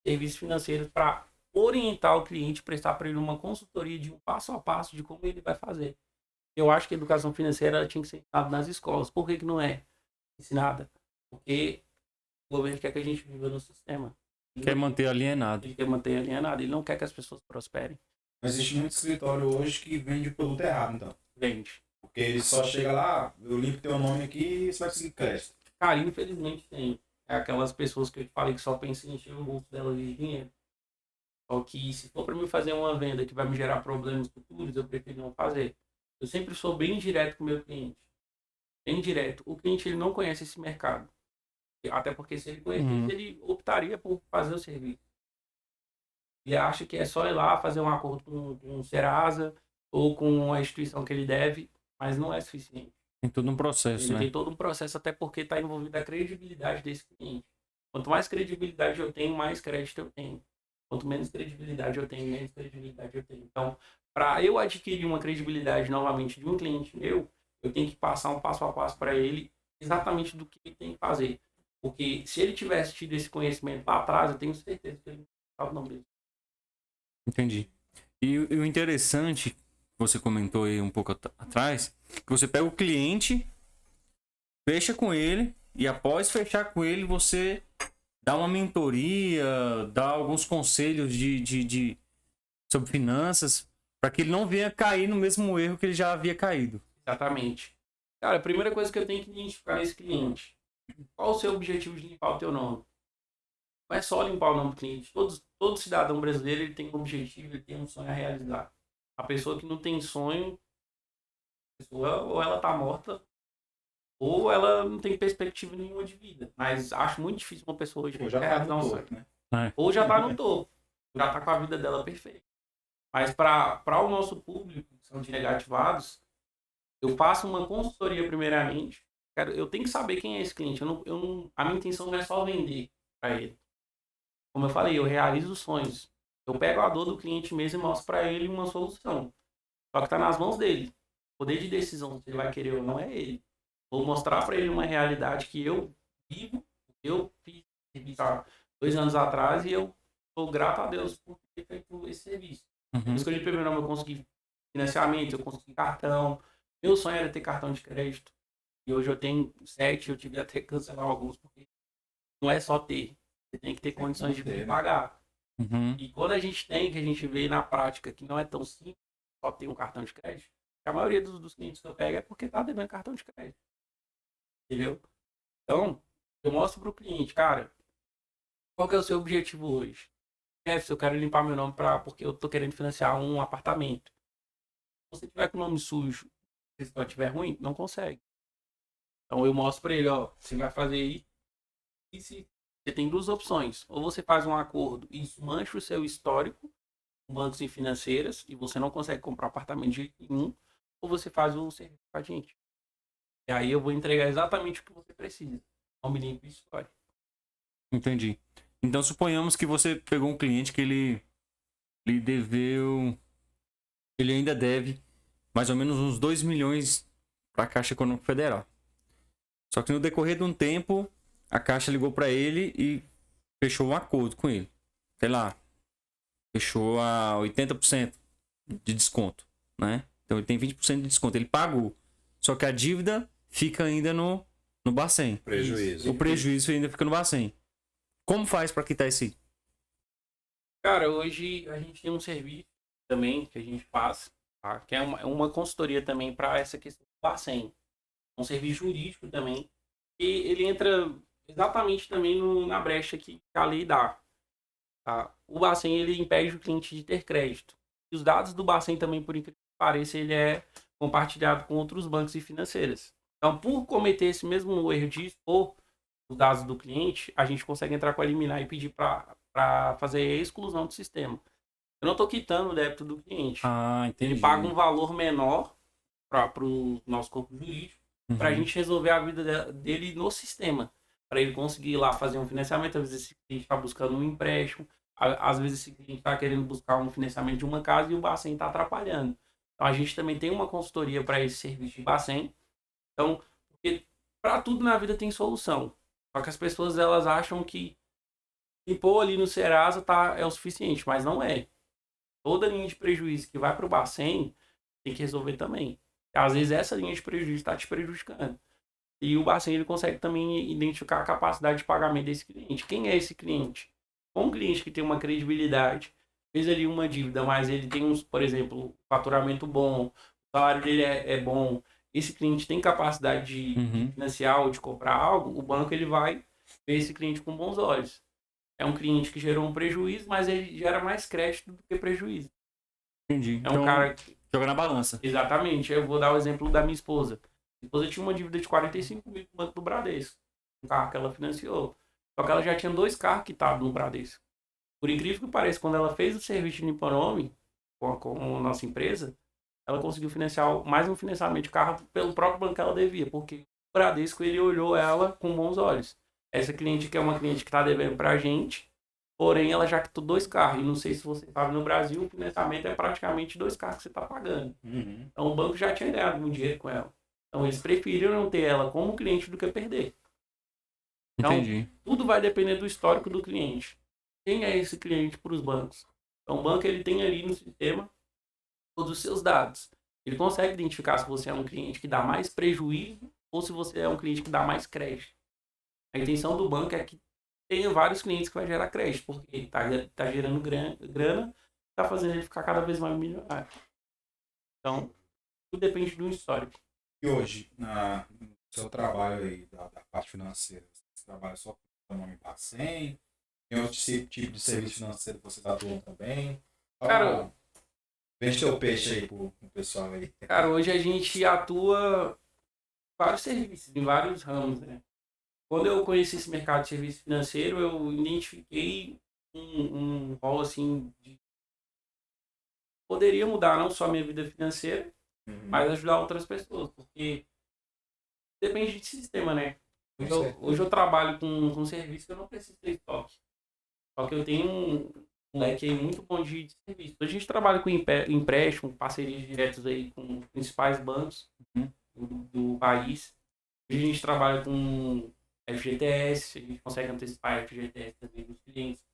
serviços financeiros para orientar o cliente, prestar para ele uma consultoria de um passo a passo de como ele vai fazer. Eu acho que a educação financeira ela tinha que ser ensinada nas escolas. Por que não é ensinada? Porque o governo quer que a gente viva no sistema. Quer manter alienado. Ele quer manter alienado. Ele não quer que as pessoas prosperem. Mas existe muito escritório hoje que vende o produto errado, então. Vende. Porque ele só chega lá, eu limpo teu nome aqui e você vai conseguir crédito. Cara, infelizmente tem. É aquelas pessoas que eu te falei que só pensam em encher o bolso delas de dinheiro. Só que se for para mim fazer uma venda que vai me gerar problemas futuros, eu prefiro não fazer. Eu sempre sou bem direto com o meu cliente. Bem direto. O cliente ele não conhece esse mercado. Até porque se ele conhecesse, ele optaria por fazer o serviço. Ele acha que é só ir lá fazer um acordo com o Serasa ou com a instituição que ele deve, mas não é suficiente. Tem todo um processo, Ele né? tem todo um processo, até porque está envolvida a credibilidade desse cliente. Quanto mais credibilidade eu tenho, mais crédito eu tenho. Quanto menos credibilidade eu tenho, menos credibilidade eu tenho. Então, para eu adquirir uma credibilidade novamente de um cliente meu, eu tenho que passar um passo a passo para ele exatamente do que ele tem que fazer. Porque se ele tivesse tido esse conhecimento lá atrás, eu tenho certeza que ele não estava mesmo. Entendi. E o interessante, você comentou aí um pouco atrás, que você pega o cliente, fecha com ele, e após fechar com ele, você dá uma mentoria, dá alguns conselhos sobre finanças, para que ele não venha cair no mesmo erro que ele já havia caído. Exatamente. Cara, a primeira coisa que eu tenho que identificar nesse cliente, qual o seu objetivo de limpar o teu nome? Não é só limpar o nome do cliente. Todo cidadão brasileiro ele tem um objetivo, ele tem um sonho a realizar. A pessoa que não tem sonho, ou ela tá morta, ou ela não tem perspectiva nenhuma de vida. Mas acho muito difícil uma pessoa hoje Ou já tá realizar um no sonho. topo, né? Ou já tá no topo, já tá com a vida dela perfeita. Mas para o nosso público, que são de negativados, eu faço uma consultoria primeiramente. Eu tenho que saber quem é esse cliente. A minha intenção não é só vender para ele. Como eu falei, eu realizo os sonhos. Eu pego a dor do cliente mesmo e mostro para ele uma solução. Só que está nas mãos dele. O poder de decisão, se ele vai querer ou não, é ele. Vou mostrar para ele uma realidade que eu vivo, eu fiz há 2 anos atrás e eu sou grato a Deus por ter feito esse serviço. Eu escolhi primeiro, eu consegui financiamento, eu consegui cartão. Meu sonho era ter cartão de crédito. E hoje eu tenho 7, eu tive até que cancelar alguns, porque não é só ter. Você tem que ter condições de pagar. E quando a gente tem, que a gente vê na prática que não é tão simples, só ter um cartão de crédito, a maioria dos clientes que eu pego é porque tá devendo cartão de crédito. Entendeu? Então, eu mostro pro cliente, cara, qual que é o seu objetivo hoje? Se eu quero limpar meu nome porque eu tô querendo financiar um apartamento. Se você tiver com o nome sujo, se o estiver ruim, não consegue. Então eu mostro para ele, ó, você vai fazer isso. E se você tem 2 opções, ou você faz um acordo e isso mancha o seu histórico com bancos e financeiras e você não consegue comprar apartamento de jeito nenhum, ou você faz o serviço com a gente. E aí eu vou entregar exatamente o que você precisa. Nome limpo e histórico. Entendi. Então suponhamos que você pegou um cliente que ele deveu, ele ainda deve mais ou menos uns 2 milhões para a Caixa Econômica Federal. Só que no decorrer de um tempo, a Caixa ligou para ele e fechou um acordo com ele. Sei lá, fechou a 80% de desconto, né? Então ele tem 20% de desconto. Ele pagou. Só que a dívida fica ainda no Bacen. Prejuízo. O prejuízo ainda fica no Bacen. Como faz para quitar esse? Cara, hoje a gente tem um serviço também que a gente faz, tá? Que é uma consultoria também para essa questão do Bacen. Um serviço jurídico também. E ele entra exatamente também na brecha que a lei dá. Tá? O Bacen, ele impede o cliente de ter crédito. E os dados do Bacen também, por incrível que pareça, ele é compartilhado com outros bancos e financeiras. Então, por cometer esse mesmo erro de expor os dados do cliente, a gente consegue entrar com a liminar e pedir para fazer a exclusão do sistema. Eu não estou quitando o débito do cliente. Ah, entendi. Ele paga um valor menor para o nosso corpo jurídico, para a gente resolver a vida dele no sistema. Para ele conseguir ir lá fazer um financiamento. Às vezes esse cliente está buscando um empréstimo, às vezes esse cliente está querendo buscar um financiamento de uma casa e o Bacen está atrapalhando. Então a gente também tem uma consultoria para esse serviço de Bacen. Então, porque para tudo na vida tem solução. Só que as pessoas elas acham que impor ali no Serasa é o suficiente, mas não é. Toda linha de prejuízo que vai para o Bacen tem que resolver também. Às vezes essa linha de prejuízo está te prejudicando. E o Bacen ele consegue também identificar a capacidade de pagamento desse cliente. Quem é esse cliente? Um cliente que tem uma credibilidade, fez ali uma dívida, mas ele tem, por exemplo, um faturamento bom, o salário dele é bom, esse cliente tem capacidade de financiar ou de comprar algo, o banco ele vai ver esse cliente com bons olhos. É um cliente que gerou um prejuízo, mas ele gera mais crédito do que prejuízo. Entendi. É um cara que... Joga na balança. Exatamente. Eu vou dar o exemplo da minha esposa. Minha esposa tinha uma dívida de 45 mil no Banco do Bradesco. Um carro que ela financiou. Só que ela já tinha 2 carros quitados no Bradesco. Por incrível que pareça, quando ela fez o serviço de Limpa Nome com a nossa empresa, ela conseguiu financiar mais um financiamento de carro pelo próprio banco que ela devia. Porque o Bradesco, ele olhou ela com bons olhos. Essa cliente que é uma cliente que está devendo pra gente, porém ela já quitou 2 carros. E não sei se você sabe, no Brasil o financiamento é praticamente 2 carros que você está pagando. Então o banco já tinha ganhado muito dinheiro com ela. Então eles preferiram ter ela como cliente do que perder. Então Entendi. tudo vai depender do histórico do cliente. Quem é esse cliente para os bancos? Então o banco ele tem ali no sistema todos os seus dados. Ele consegue identificar se você é um cliente que dá mais prejuízo ou se você é um cliente que dá mais crédito. A intenção do banco é que tenha vários clientes que vai gerar crédito, porque está gerando grana, está fazendo ele ficar cada vez mais milionário. Então, tudo depende do histórico. E hoje, no seu trabalho aí, da parte financeira, você trabalha só com o nome Bacen? Tem outro tipo de serviço financeiro que vocês atuam também? Cara, vende teu peixe aí pro pessoal aí. Cara, hoje a gente atua em vários serviços, em vários ramos, né? Quando eu conheci esse mercado de serviço financeiro, eu identifiquei um rol assim de... Poderia mudar não só a minha vida financeira, mas ajudar outras pessoas, porque depende de sistema, né? Hoje eu trabalho com serviço que eu não preciso ter estoque. Só que eu tenho um leque aí muito bom de serviço. Hoje a gente trabalha com empréstimo, parcerias diretas aí com os principais bancos do país. Hoje a gente trabalha com FGTS, a gente consegue antecipar FGTS também dos clientes.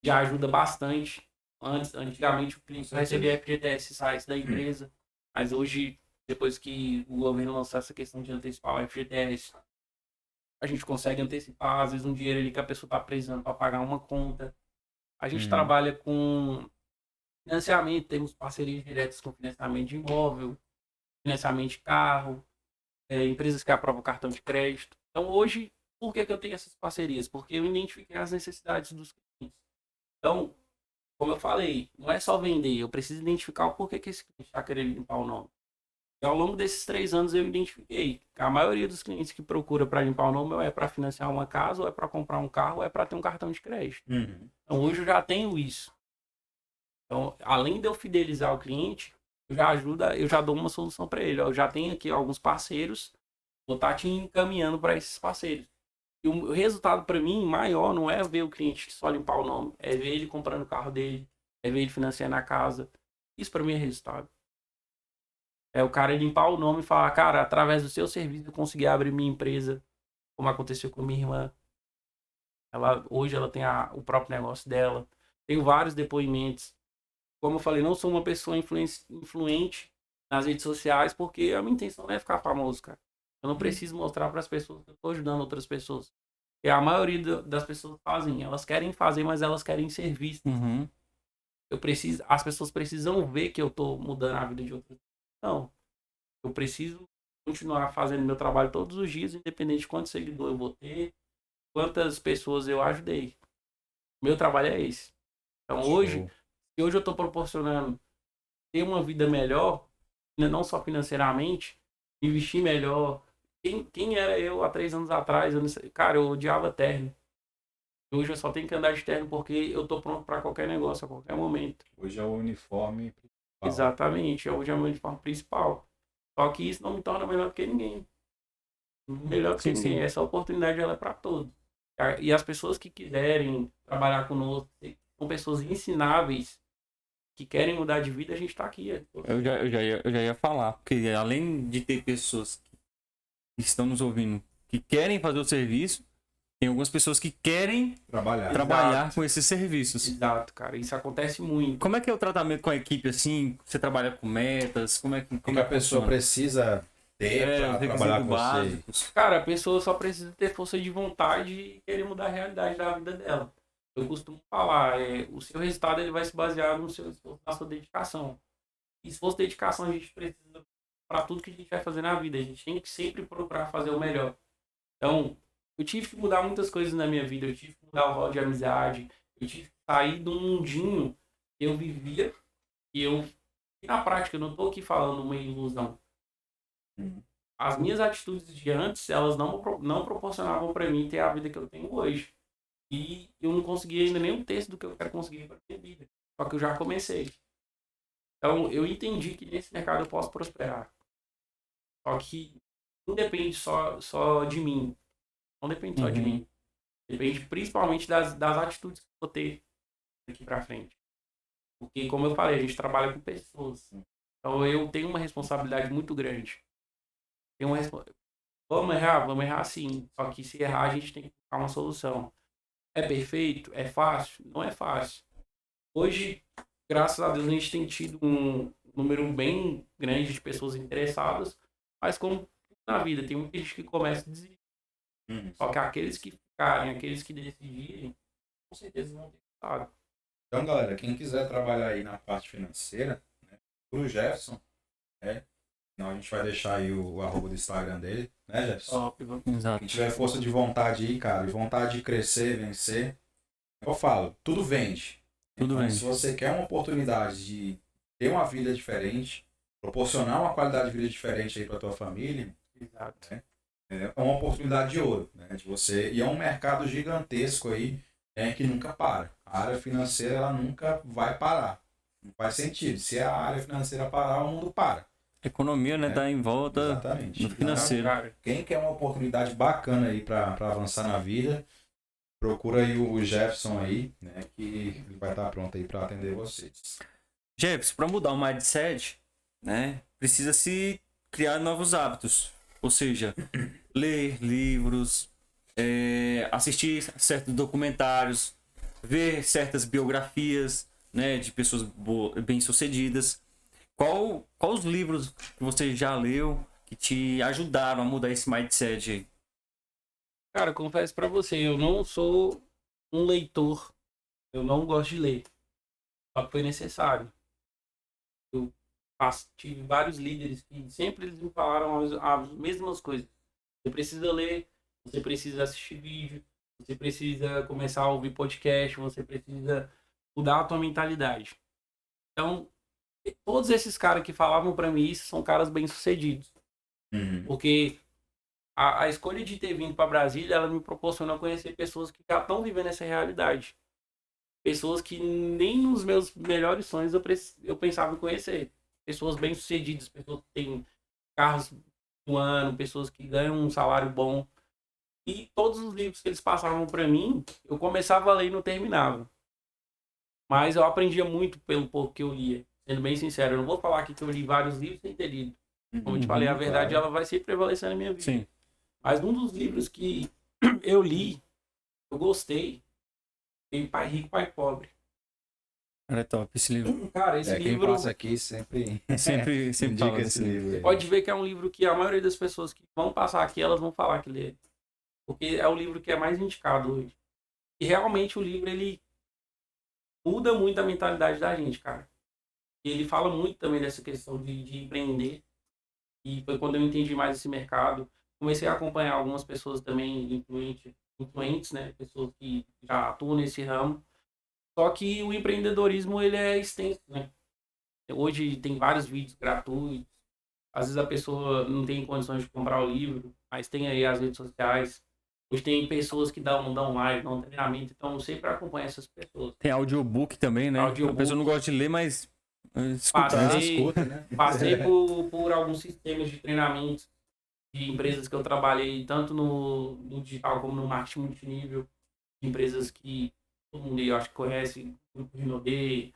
Já ajuda bastante. Antigamente o cliente só recebia FGTS sites da empresa, mas hoje, depois que o governo lançou essa questão de antecipar o FGTS, a gente consegue antecipar, às vezes, um dinheiro ali que a pessoa está precisando para pagar uma conta. A gente trabalha com financiamento, temos parcerias diretas com financiamento de imóvel, financiamento de carro, empresas que aprovam cartão de crédito. Então, hoje, por que eu tenho essas parcerias? Porque eu identifiquei as necessidades dos clientes. Então, como eu falei, não é só vender, eu preciso identificar o porquê que esse cliente está querendo limpar o nome. E ao longo desses 3 anos eu identifiquei que a maioria dos clientes que procura para limpar o nome ou é para financiar uma casa, ou é para comprar um carro, ou é para ter um cartão de crédito. Então hoje eu já tenho isso. Então, além de eu fidelizar o cliente, eu já dou uma solução para ele. Eu já tenho aqui alguns parceiros, vou estar te encaminhando para esses parceiros. E o resultado para mim maior não é ver o cliente só limpar o nome, é ver ele comprando o carro dele, é ver ele financiando a casa. Isso para mim é resultado. É o cara limpar o nome e falar, cara, através do seu serviço eu consegui abrir minha empresa, como aconteceu com minha irmã. Hoje ela tem o próprio negócio dela. Tenho vários depoimentos. Como eu falei, não sou uma pessoa influente nas redes sociais, porque a minha intenção não é ficar famoso, cara. Eu não preciso mostrar para as pessoas que eu estou ajudando outras pessoas. E a maioria das pessoas fazem. Elas querem fazer, mas elas querem ser vistas. As pessoas precisam ver que eu estou mudando a vida de outras pessoas. Não. Eu preciso continuar fazendo meu trabalho todos os dias, independente de quantos seguidores eu vou ter, quantas pessoas eu ajudei. Meu trabalho é esse. Então hoje eu estou proporcionando ter uma vida melhor, não só financeiramente, investir melhor. Quem era eu há 3 anos atrás? Eu não sei. Cara, eu odiava terno. Hoje eu só tenho que andar de terno porque eu tô pronto para qualquer negócio, a qualquer momento. Hoje é o uniforme principal. Exatamente, hoje é o meu uniforme principal. Só que isso não me torna melhor do que ninguém. Melhor do que ninguém. Essa oportunidade ela é para todos. E as pessoas que quiserem trabalhar conosco, são pessoas ensináveis, que querem mudar de vida, a gente tá aqui. Eu já ia falar, porque além de ter pessoas que estão nos ouvindo que querem fazer o serviço, tem algumas pessoas que querem trabalhar com esses serviços. Exato, cara. Isso acontece muito. Como é que é o tratamento com a equipe, assim? Você trabalha com metas? Como a pessoa precisa ter para trabalhar com vocês? Cara, a pessoa só precisa ter força de vontade e querer mudar a realidade da vida dela. Eu costumo falar, o seu resultado ele vai se basear no seu esforço, na sua dedicação. E se fosse dedicação, a gente precisa para tudo que a gente vai fazer na vida. A gente tem que sempre procurar fazer o melhor. Então, eu tive que mudar muitas coisas na minha vida. Eu tive que mudar o rol de amizade. Eu tive que sair do mundinho que eu vivia. E na prática, eu não tô aqui falando uma ilusão. As minhas atitudes de antes, elas não proporcionavam para mim ter a vida que eu tenho hoje. E eu não consegui ainda nem um terço do que eu quero conseguir para minha vida. Só que eu já comecei. Então, eu entendi que nesse mercado eu posso prosperar. Só que não depende só de mim. Não depende só de mim. Depende principalmente das atitudes que eu vou ter daqui para frente. Porque, como eu falei, a gente trabalha com pessoas. Então, eu tenho uma responsabilidade muito grande. Vamos errar sim. Só que se errar, a gente tem que buscar uma solução. É perfeito? É fácil? Não é fácil. Hoje, graças a Deus, a gente tem tido um número bem grande de pessoas interessadas, mas como na vida, tem muita gente que começa a desistir. Só que aqueles que ficarem, aqueles que decidirem, com certeza vão ter resultado. Então, galera, quem quiser trabalhar aí na parte financeira, né, pro Jefferson, né? Então a gente vai deixar aí o arroba do Instagram dele, né, Jefferson? Exato. Quem tiver força de vontade aí, cara, e vontade de crescer, vencer, eu falo, tudo vende. Tudo Então, vende. se você quer uma oportunidade de ter uma vida diferente, proporcionar uma qualidade de vida diferente aí para tua família, Exato. é uma oportunidade de ouro, né? De você, e é um mercado gigantesco aí, que nunca para. A área financeira, ela nunca vai parar. Não faz sentido. Se a área financeira parar, o mundo para. Economia, né? Tá em volta Exatamente. no financeiro. Cara, Quem quer uma oportunidade bacana aí para avançar na vida, procura aí o Jefferson aí, né? Que ele vai estar pronto aí para atender vocês. Jefferson, para mudar o mindset, né? Precisa se criar novos hábitos. Ou seja, ler livros, assistir certos documentários, ver certas biografias, né, de pessoas bem-sucedidas. Qual os livros que você já leu que te ajudaram a mudar esse mindset aí? cara, confesso pra você, eu não sou um leitor. Eu não gosto de ler. Só que foi necessário. Eu tive vários líderes que sempre eles me falaram as mesmas coisas. Você precisa ler, você precisa assistir vídeo, você precisa começar a ouvir podcast, você precisa mudar a tua mentalidade. Então, todos esses caras que falavam pra mim isso são caras bem-sucedidos. Porque a escolha de ter vindo para Brasília, ela me proporciona conhecer pessoas que já estão vivendo essa realidade. Pessoas que nem nos meus melhores sonhos eu pensava em conhecer. Pessoas bem-sucedidas, pessoas que têm carros do ano, pessoas que ganham um salário bom. E todos os livros que eles passavam para mim, eu começava a ler e não terminava. Mas eu aprendia muito pelo pouco que eu lia. Sendo bem sincero, eu não vou falar aqui que eu li vários livros sem ter lido. Como eu te falei, a verdade ela vai sempre prevalecer na minha vida. Sim. Mas um dos livros que eu li, eu gostei, foi Pai Rico, Pai Pobre. Cara, é top esse livro. Cara, esse Quem livro, passa aqui sempre Sempre indica fala esse desse livro. você aí. pode ver que é um livro que a maioria das pessoas que vão passar aqui, elas vão falar que lê. Porque é o livro que é mais indicado hoje. E realmente o livro, ele muda muito a mentalidade da gente, cara. E ele fala muito também dessa questão de empreender. E foi quando eu entendi mais esse mercado. Comecei a acompanhar algumas pessoas também influentes, né? Pessoas que já atuam nesse ramo. Só que o empreendedorismo, ele é extenso, né? Hoje tem vários vídeos gratuitos. Às vezes a pessoa não tem condições de comprar o livro, mas tem aí as redes sociais. Hoje tem pessoas que dão live, dão treinamento. Então eu sempre acompanho essas pessoas. Tem audiobook também, né? Audiobook. A pessoa não gosta de ler, mas escutar. Passei, né? passei por alguns sistemas de treinamento de empresas que eu trabalhei, tanto no digital como no marketing multinível. Empresas que todo mundo aí, eu acho que conhece, Grupo Rinode,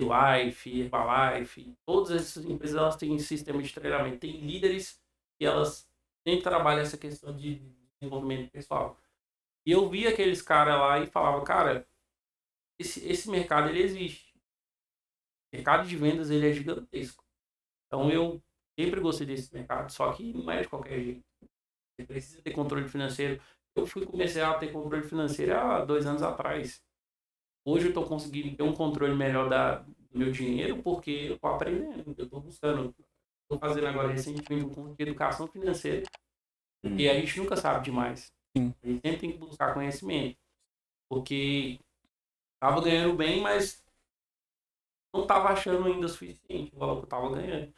Life, Herbalife. Todas essas empresas elas têm sistema de treinamento. Tem líderes que elas sempre trabalham essa questão de desenvolvimento pessoal. E eu vi aqueles caras lá e falava, cara, esse mercado ele existe. O mercado de vendas ele é gigantesco. Então eu sempre gostei desse mercado, só que não é de qualquer jeito. Você precisa ter controle financeiro. Eu comecei a ter controle financeiro há 2 anos atrás. Hoje eu estou conseguindo ter um controle melhor do meu dinheiro porque eu estou aprendendo, eu estou buscando Estou fazendo agora recentemente um curso de educação financeira, porque a gente nunca sabe demais. Sim. A gente sempre tem que buscar conhecimento. Porque estava ganhando bem, mas não estava achando ainda o suficiente o valor que eu estava ganhando.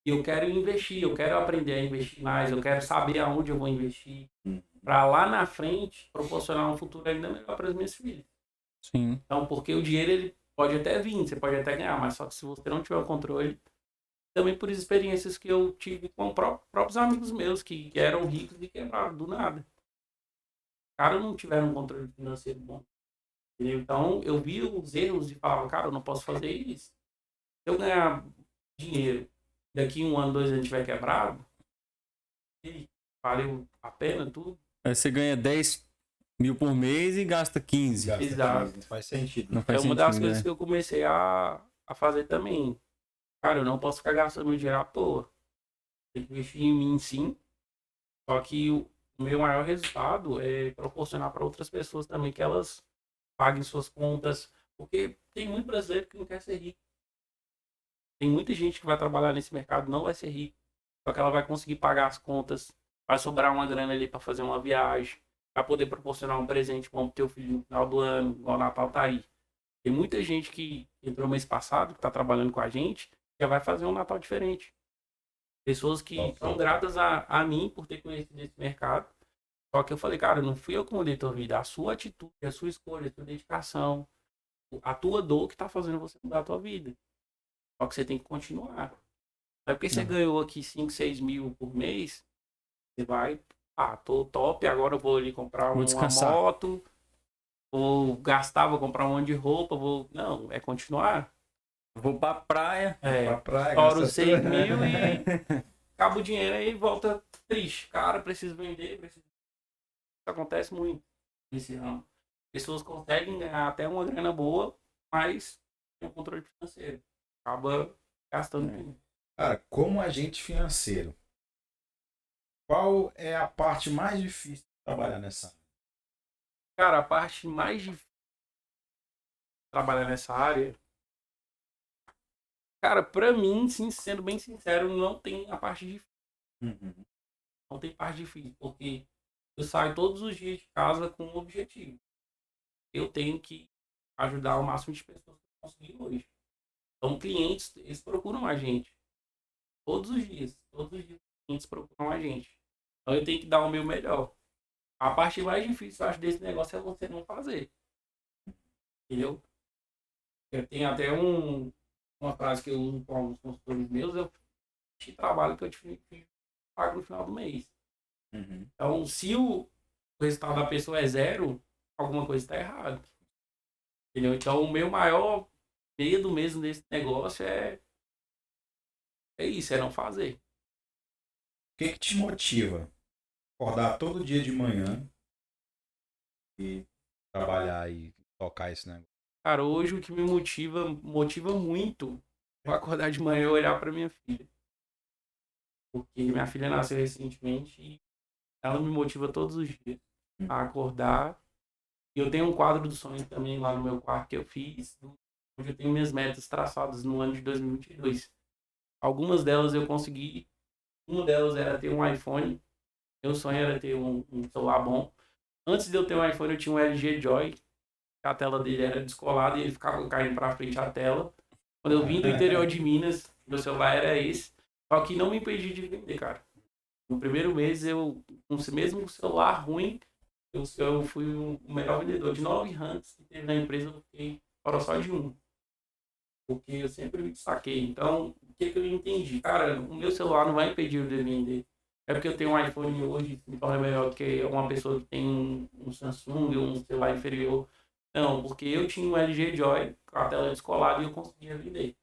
E eu quero investir, eu quero aprender a investir mais, eu quero saber aonde eu vou investir, para lá na frente proporcionar um futuro ainda melhor para as minhas filhas. Sim. Então, porque o dinheiro ele pode até vir, você pode até ganhar, mas só que se você não tiver o controle, também por experiências que eu tive com próprios amigos meus que eram ricos e quebraram do nada. Os caras não tiveram um controle financeiro bom. Entendeu? Então, eu vi os erros e falava, cara, eu não posso fazer isso. Se eu ganhar dinheiro, daqui 1 ano, 2 anos estiver quebrado, e valeu a pena tudo. Aí você ganha 10 mil por mês e gasta 15. Gasta Exato. 15, não faz sentido. Não É faz uma das sentido, coisas né? que eu comecei a fazer também. Cara, eu não posso ficar gastando meu dinheiro à toa. Tem que investir em mim, sim. Só que o meu maior resultado é proporcionar para outras pessoas também que elas paguem suas contas. Porque tem muito brasileiro que não quer ser rico. Tem muita gente que vai trabalhar nesse mercado e não vai ser rico. Só que ela vai conseguir pagar as contas. Vai sobrar uma grana ali para fazer uma viagem. Vai poder proporcionar um presente bom pro teu filho no final do ano, igual o Natal tá aí. Tem muita gente que entrou mês passado, que está trabalhando com a gente, já vai fazer um Natal diferente. Pessoas que são gratas a mim por ter conhecido esse mercado. Só que eu falei, cara, não fui eu que mudei tua vida. A sua atitude, a sua escolha, a sua dedicação, a tua dor que está fazendo você mudar a tua vida. Só que você tem que continuar. Não é porque você ganhou aqui 5, 6 mil por mês, você vai, tô top, agora eu vou ali comprar Vou uma descansar. moto, vou gastar, vou comprar um monte de roupa, vou... Não, é continuar. Vou pra praia. Pra praia, Estoura os gasta 6 tudo. mil e acaba o dinheiro aí e volta triste. Cara, preciso vender, preciso... Isso acontece muito nesse ramo. Pessoas conseguem ganhar até uma grana boa, mas tem um controle financeiro. Acaba gastando tudo. Cara, como agente financeiro, qual é a parte mais difícil de trabalhar nessa área? Cara, a parte mais difícil de trabalhar nessa área, cara, pra mim, sim, sendo bem sincero, não tem a parte difícil. Não tem parte difícil, porque eu saio todos os dias de casa com um objetivo. Eu tenho que ajudar o máximo de pessoas que eu conseguir hoje. Então, clientes, eles procuram a gente. Todos os dias. Todos os dias, os clientes procuram a gente. Então, eu tenho que dar o meu melhor. A parte mais difícil, eu acho, desse negócio é você não fazer. Entendeu? Eu tenho até uma frase que eu uso com alguns consultores meus, eu te trabalho que eu te pago no final do mês. Então, se o resultado da pessoa é 0, alguma coisa está errada. Entendeu? Então, o meu maior medo mesmo desse negócio é isso, é não fazer. O que te motiva? Acordar todo dia de manhã e trabalhar e tocar esse negócio. Cara, hoje o que me motiva muito eu acordar de manhã e olhar para minha filha. Porque minha filha nasceu recentemente e ela me motiva todos os dias a acordar. E eu tenho um quadro do sonho também lá no meu quarto que eu fiz, onde eu tenho minhas metas traçadas no ano de 2022. Algumas delas eu consegui. Uma delas era ter um iPhone. Meu sonho era ter um celular bom. Antes de eu ter um iPhone, eu tinha um LG Joy. A tela dele era descolada e ele ficava caindo para frente a tela. Quando eu vim do interior de Minas, meu celular era esse. Só que não me impediu de vender, cara. No primeiro mês, eu, com o mesmo celular ruim, eu fui o melhor vendedor. De 9 ranks que teve na empresa, eu fiquei fora só de um. Porque eu sempre me destaquei. Então, o que eu entendi? Cara, o meu celular não vai impedir eu de vender. É porque eu tenho um iPhone hoje, me torna melhor do que uma pessoa que tem um Samsung ou um celular inferior. Não, porque eu tinha um LG Joy com a tela descolada e eu conseguia vender.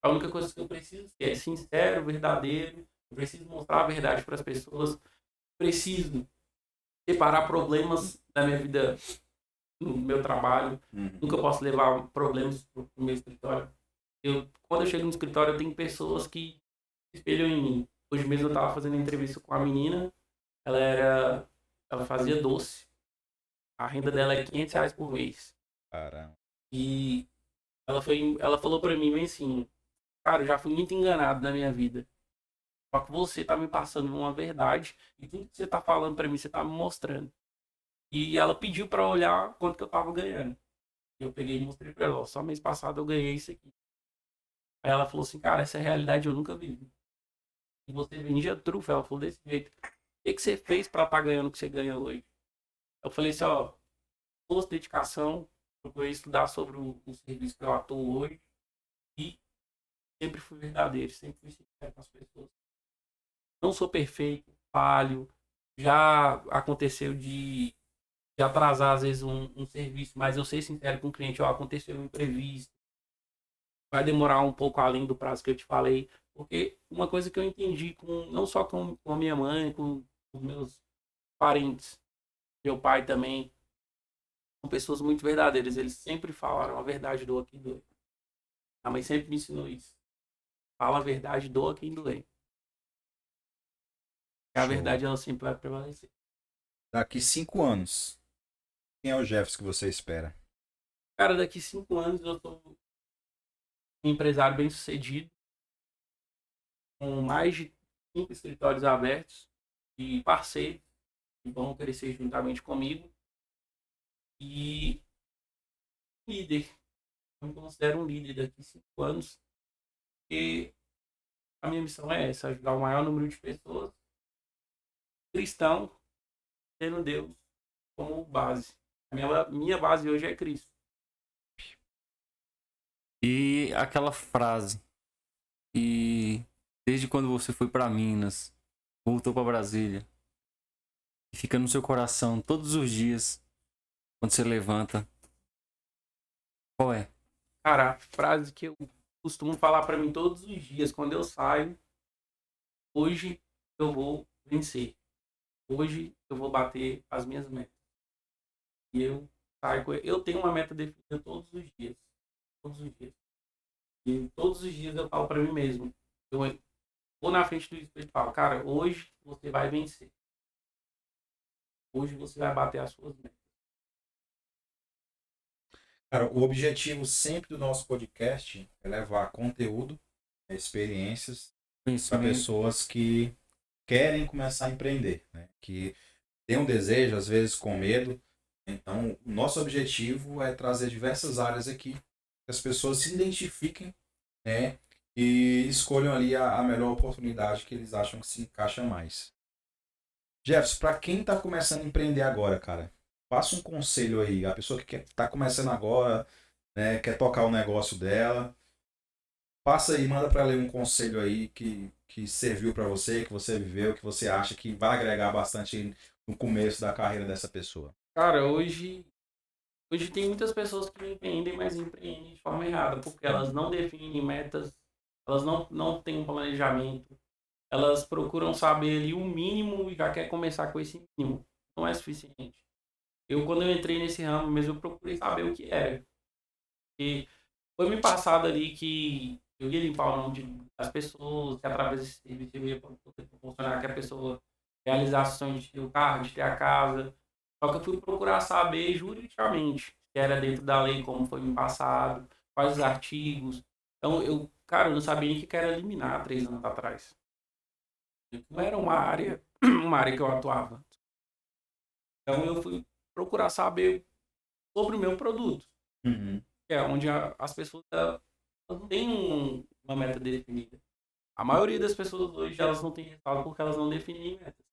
A única coisa que eu preciso é sincero, verdadeiro. Eu preciso mostrar a verdade para as pessoas. Preciso separar problemas da minha vida no meu trabalho. Nunca posso levar problemas para o meu escritório. Quando eu chego no escritório, eu tenho pessoas que se espelham em mim. Hoje mesmo eu estava fazendo entrevista com a menina. Ela fazia doce. A renda dela é R$500 por mês. Caramba. E ela falou pra mim bem assim, cara, eu já fui muito enganado na minha vida. Só que você tá me passando uma verdade e tudo que você tá falando pra mim, você tá me mostrando. E ela pediu pra olhar quanto que eu tava ganhando. Eu peguei e mostrei pra ela, ó, só mês passado eu ganhei isso aqui. Aí ela falou assim, cara, essa realidade eu nunca vi. E você vendia trufa, ela falou desse jeito. O que você fez pra estar ganhando o que você ganha hoje? Eu falei assim, ó, força, dedicação, procurei estudar sobre o serviço que eu atuo hoje e sempre fui verdadeiro, sempre fui sincero com as pessoas. Não sou perfeito, falho. Já aconteceu de atrasar, às vezes, um serviço, mas eu ser sincero com o cliente, ó, aconteceu um imprevisto, vai demorar um pouco além do prazo que eu te falei, porque uma coisa que eu entendi, não só com a minha mãe, com os meus parentes, meu pai também, são pessoas muito verdadeiras, eles sempre falaram a verdade, doa quem doer. A mãe sempre me ensinou isso. Fala a verdade, doa quem doer. A Show. verdade, ela sempre vai prevalecer. Daqui 5 anos, quem é o Jefferson que você espera? Cara, daqui 5 anos eu sou um empresário bem sucedido, com mais de 5 escritórios abertos e parceiros que vão crescer juntamente comigo. E líder. Eu me considero um líder daqui 5 anos. E a minha missão é essa, ajudar o maior número de pessoas cristãos, tendo Deus como base. A minha base hoje é Cristo. E aquela frase que desde quando você foi pra Minas, voltou pra Brasília, e fica no seu coração todos os dias quando você levanta. Qual é? Cara, a frase que eu costumo falar pra mim todos os dias quando eu saio, hoje eu vou vencer. Hoje eu vou bater as minhas metas. E eu saio eu tenho uma meta definida todos os dias. Todos os dias. E todos os dias eu falo pra mim mesmo. Eu vou na frente do espelho e falo, cara, hoje você vai vencer. Hoje você vai bater as suas metas. Cara, o objetivo sempre do nosso podcast é levar conteúdo, experiências para Conhecimento. pessoas que querem começar a empreender, né? Que têm um desejo, às vezes com medo. Então, o nosso objetivo é trazer diversas áreas aqui, que as pessoas se identifiquem, né? E escolham ali a melhor oportunidade que eles acham que se encaixa mais. Jefferson, para quem está começando a empreender agora, cara, passa um conselho aí. A pessoa que está começando agora, né, quer tocar o negócio dela, passa aí, manda para ela um conselho aí que serviu para você, que você viveu, que você acha que vai agregar bastante no começo da carreira dessa pessoa. Cara, hoje tem muitas pessoas que empreendem, mas empreendem de forma errada, porque elas não definem metas, elas não têm um planejamento, elas procuram saber ali o mínimo e já quer começar com esse mínimo. Não é suficiente. Quando eu entrei nesse ramo mesmo, eu procurei saber o que era. E foi me passado ali que eu ia limpar o nome das pessoas, que através desse serviço eu ia proporcionar que a pessoa realizasse o sonho de ter o carro, de ter a casa. Só que eu fui procurar saber juridicamente se era dentro da lei, como foi me passado, quais os artigos. Então, cara, eu não sabia nem o que era liminar 3 anos atrás. Não era uma área que eu atuava. Então, eu fui procurar saber sobre o meu produto, Uhum. que é onde as pessoas elas não têm uma meta definida. A maioria das pessoas hoje, elas não têm resultado porque elas não definem metas.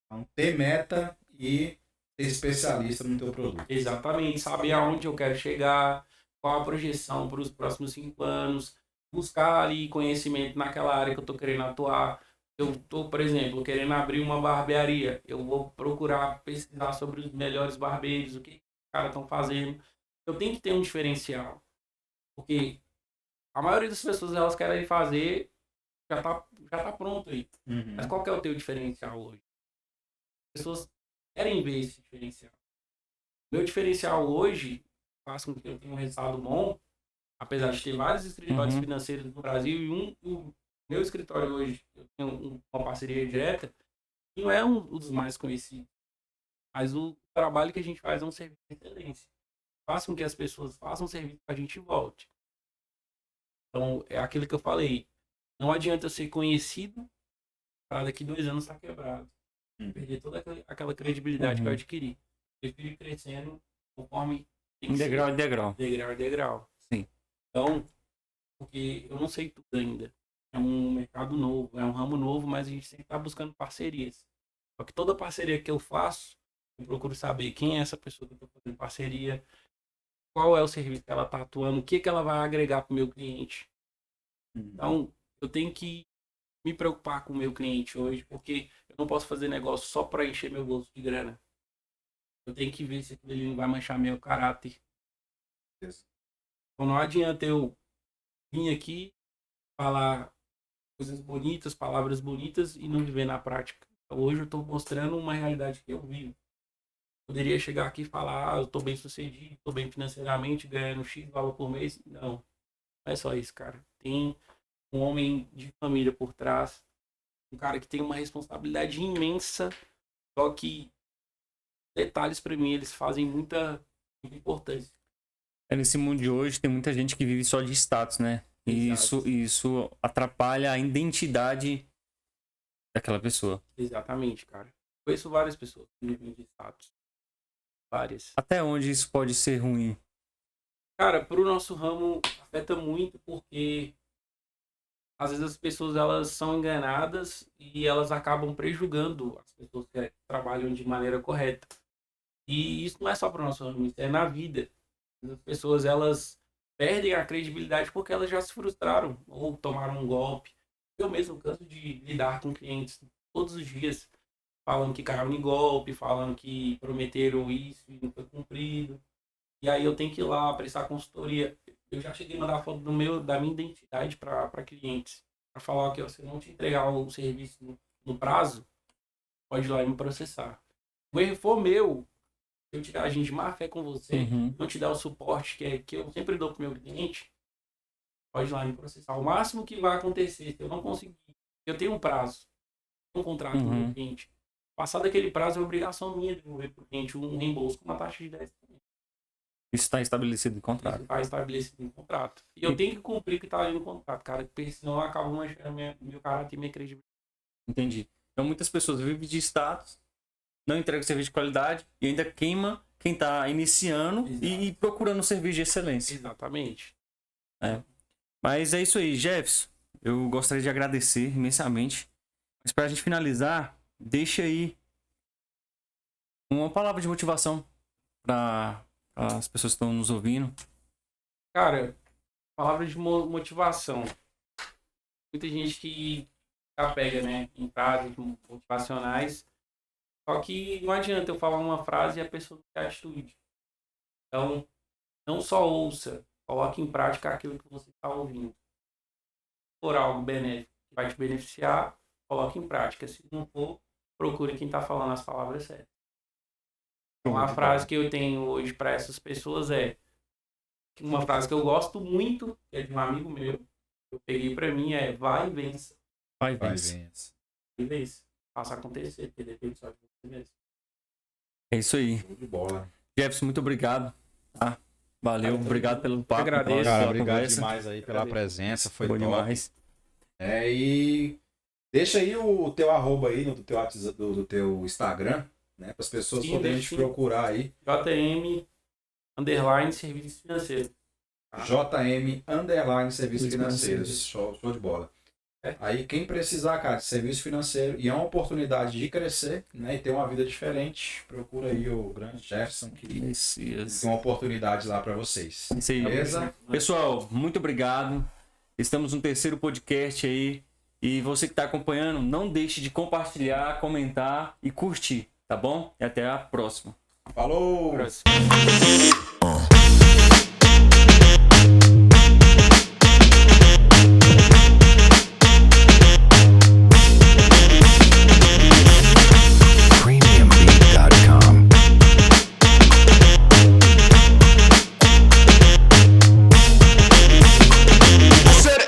Então, ter meta e ser especialista no teu produto. Exatamente, saber aonde eu quero chegar, qual a projeção para os próximos 5 anos, buscar ali conhecimento naquela área que eu estou querendo atuar. Eu estou, por exemplo, querendo abrir uma barbearia. Eu vou procurar pesquisar sobre os melhores barbeiros, o que os caras estão fazendo. Eu tenho que ter um diferencial. Porque a maioria das pessoas elas querem fazer, já tá pronto aí. Uhum. Mas qual que é o teu diferencial hoje? As pessoas querem ver esse diferencial. Meu diferencial hoje faz com que eu tenha um resultado bom, apesar de ter vários escritórios financeiros no Brasil e o meu escritório hoje, eu tenho uma parceria direta, que não é um dos mais conhecidos, mas o trabalho que a gente faz é um serviço de excelência. Faz com que as pessoas façam um serviço que a gente volte. Então, é aquilo que eu falei, não adianta eu ser conhecido Para daqui 2 anos tá quebrado. Perder toda aquela credibilidade que eu adquiri. Eu fui crescendo conforme tem que Em degrau em degrau. degrau em degrau. Sim. Então, porque eu não sei tudo ainda. É um mercado novo, é um ramo novo, mas a gente sempre tá buscando parcerias. Só que toda parceria que eu faço, eu procuro saber quem é essa pessoa que eu tô fazendo parceria, qual é o serviço que ela tá atuando, o que que ela vai agregar pro meu cliente. Então, eu tenho que me preocupar com o meu cliente hoje, porque eu não posso fazer negócio só para encher meu bolso de grana. Eu tenho que ver se aquilo ali não vai manchar meu caráter. Então não adianta eu vir aqui falar coisas bonitas, palavras bonitas e não viver na prática. Então, hoje eu estou mostrando uma realidade que eu vivo. Poderia chegar aqui e falar, eu estou bem sucedido, estou bem financeiramente, ganhando X valor por mês. Não é só isso, cara. Tem um homem de família por trás, um cara que tem uma responsabilidade imensa, só que detalhes para mim eles fazem muita importância. Nesse mundo de hoje tem muita gente que vive só de status, né? E isso atrapalha a identidade daquela pessoa. Exatamente, cara. Conheço várias pessoas que vivem de status. Várias. Até onde isso pode ser ruim? Cara, pro nosso ramo afeta muito porque às vezes as pessoas elas são enganadas e elas acabam prejudicando as pessoas que trabalham de maneira correta. E isso não é só pro nosso ramo, isso é na vida. As pessoas elas perdem a credibilidade porque elas já se frustraram ou tomaram um golpe. Eu mesmo canso de lidar com clientes todos os dias falando que caiu em golpe, falando que prometeram isso e não foi cumprido. E aí eu tenho que ir lá prestar consultoria. Eu já cheguei a mandar foto da minha identidade para clientes. Para falar que ó, se eu não te entregar o serviço no prazo, pode ir lá e me processar. O erro for meu, se eu tiver agente de má fé com você, não te dar o suporte que eu sempre dou pro meu cliente, pode ir lá e me processar. O máximo que vai acontecer, se eu não conseguir, eu tenho um prazo, um contrato com o meu cliente. Passado aquele prazo, é obrigação minha de devolver pro cliente um reembolso com uma taxa de 10%. Isso está estabelecido em contrato. Isso está estabelecido em contrato. E eu tenho que cumprir o que está ali no contrato, cara, porque senão eu acabo manchando meu caráter e minha credibilidade. Entendi. Então muitas pessoas vivem de status, não entregam serviço de qualidade e ainda queima quem está iniciando e procurando serviço de excelência. Exatamente. Mas é isso aí, Jefferson. Eu gostaria de agradecer imensamente. Mas para a gente finalizar, deixa aí uma palavra de motivação para as pessoas que estão nos ouvindo. Cara, palavra de motivação. Muita gente que pega, né, em frases motivacionais. Só que não adianta eu falar uma frase e a pessoa não ter atitude. Então, não só ouça, coloque em prática aquilo que você está ouvindo. Se for algo benéfico que vai te beneficiar, coloque em prática. Se não for, procure quem está falando as palavras certas. Uma frase que eu tenho hoje para essas pessoas é uma frase que eu gosto muito, que é de um amigo meu. Eu peguei para mim, é vai e vença. Vai e vença. E vença. Faça acontecer, porque depende só de você mesmo. É isso aí. De bola. Jefferson, muito obrigado. Tá? Valeu, obrigado pelo papo. agradeço. Cara, pela obrigado conversa. demais aí pela presença. Foi Foi top. demais. E deixa aí o teu arroba aí do teu WhatsApp, do teu Instagram, né? Para as pessoas poderem te procurar aí. JM Serviços Financeiros. JM Serviços Financeiros. Show de bola. Aí quem precisar, cara, de serviço financeiro e é uma oportunidade de crescer, né? E ter uma vida diferente, procura aí o grande Jefferson que tem uma oportunidade lá para vocês. Isso aí. Beleza? Pessoal, muito obrigado. Estamos no 3º podcast aí. E você que está acompanhando, não deixe de compartilhar, comentar e curtir, tá bom? E até a próxima. Falou! Próximo.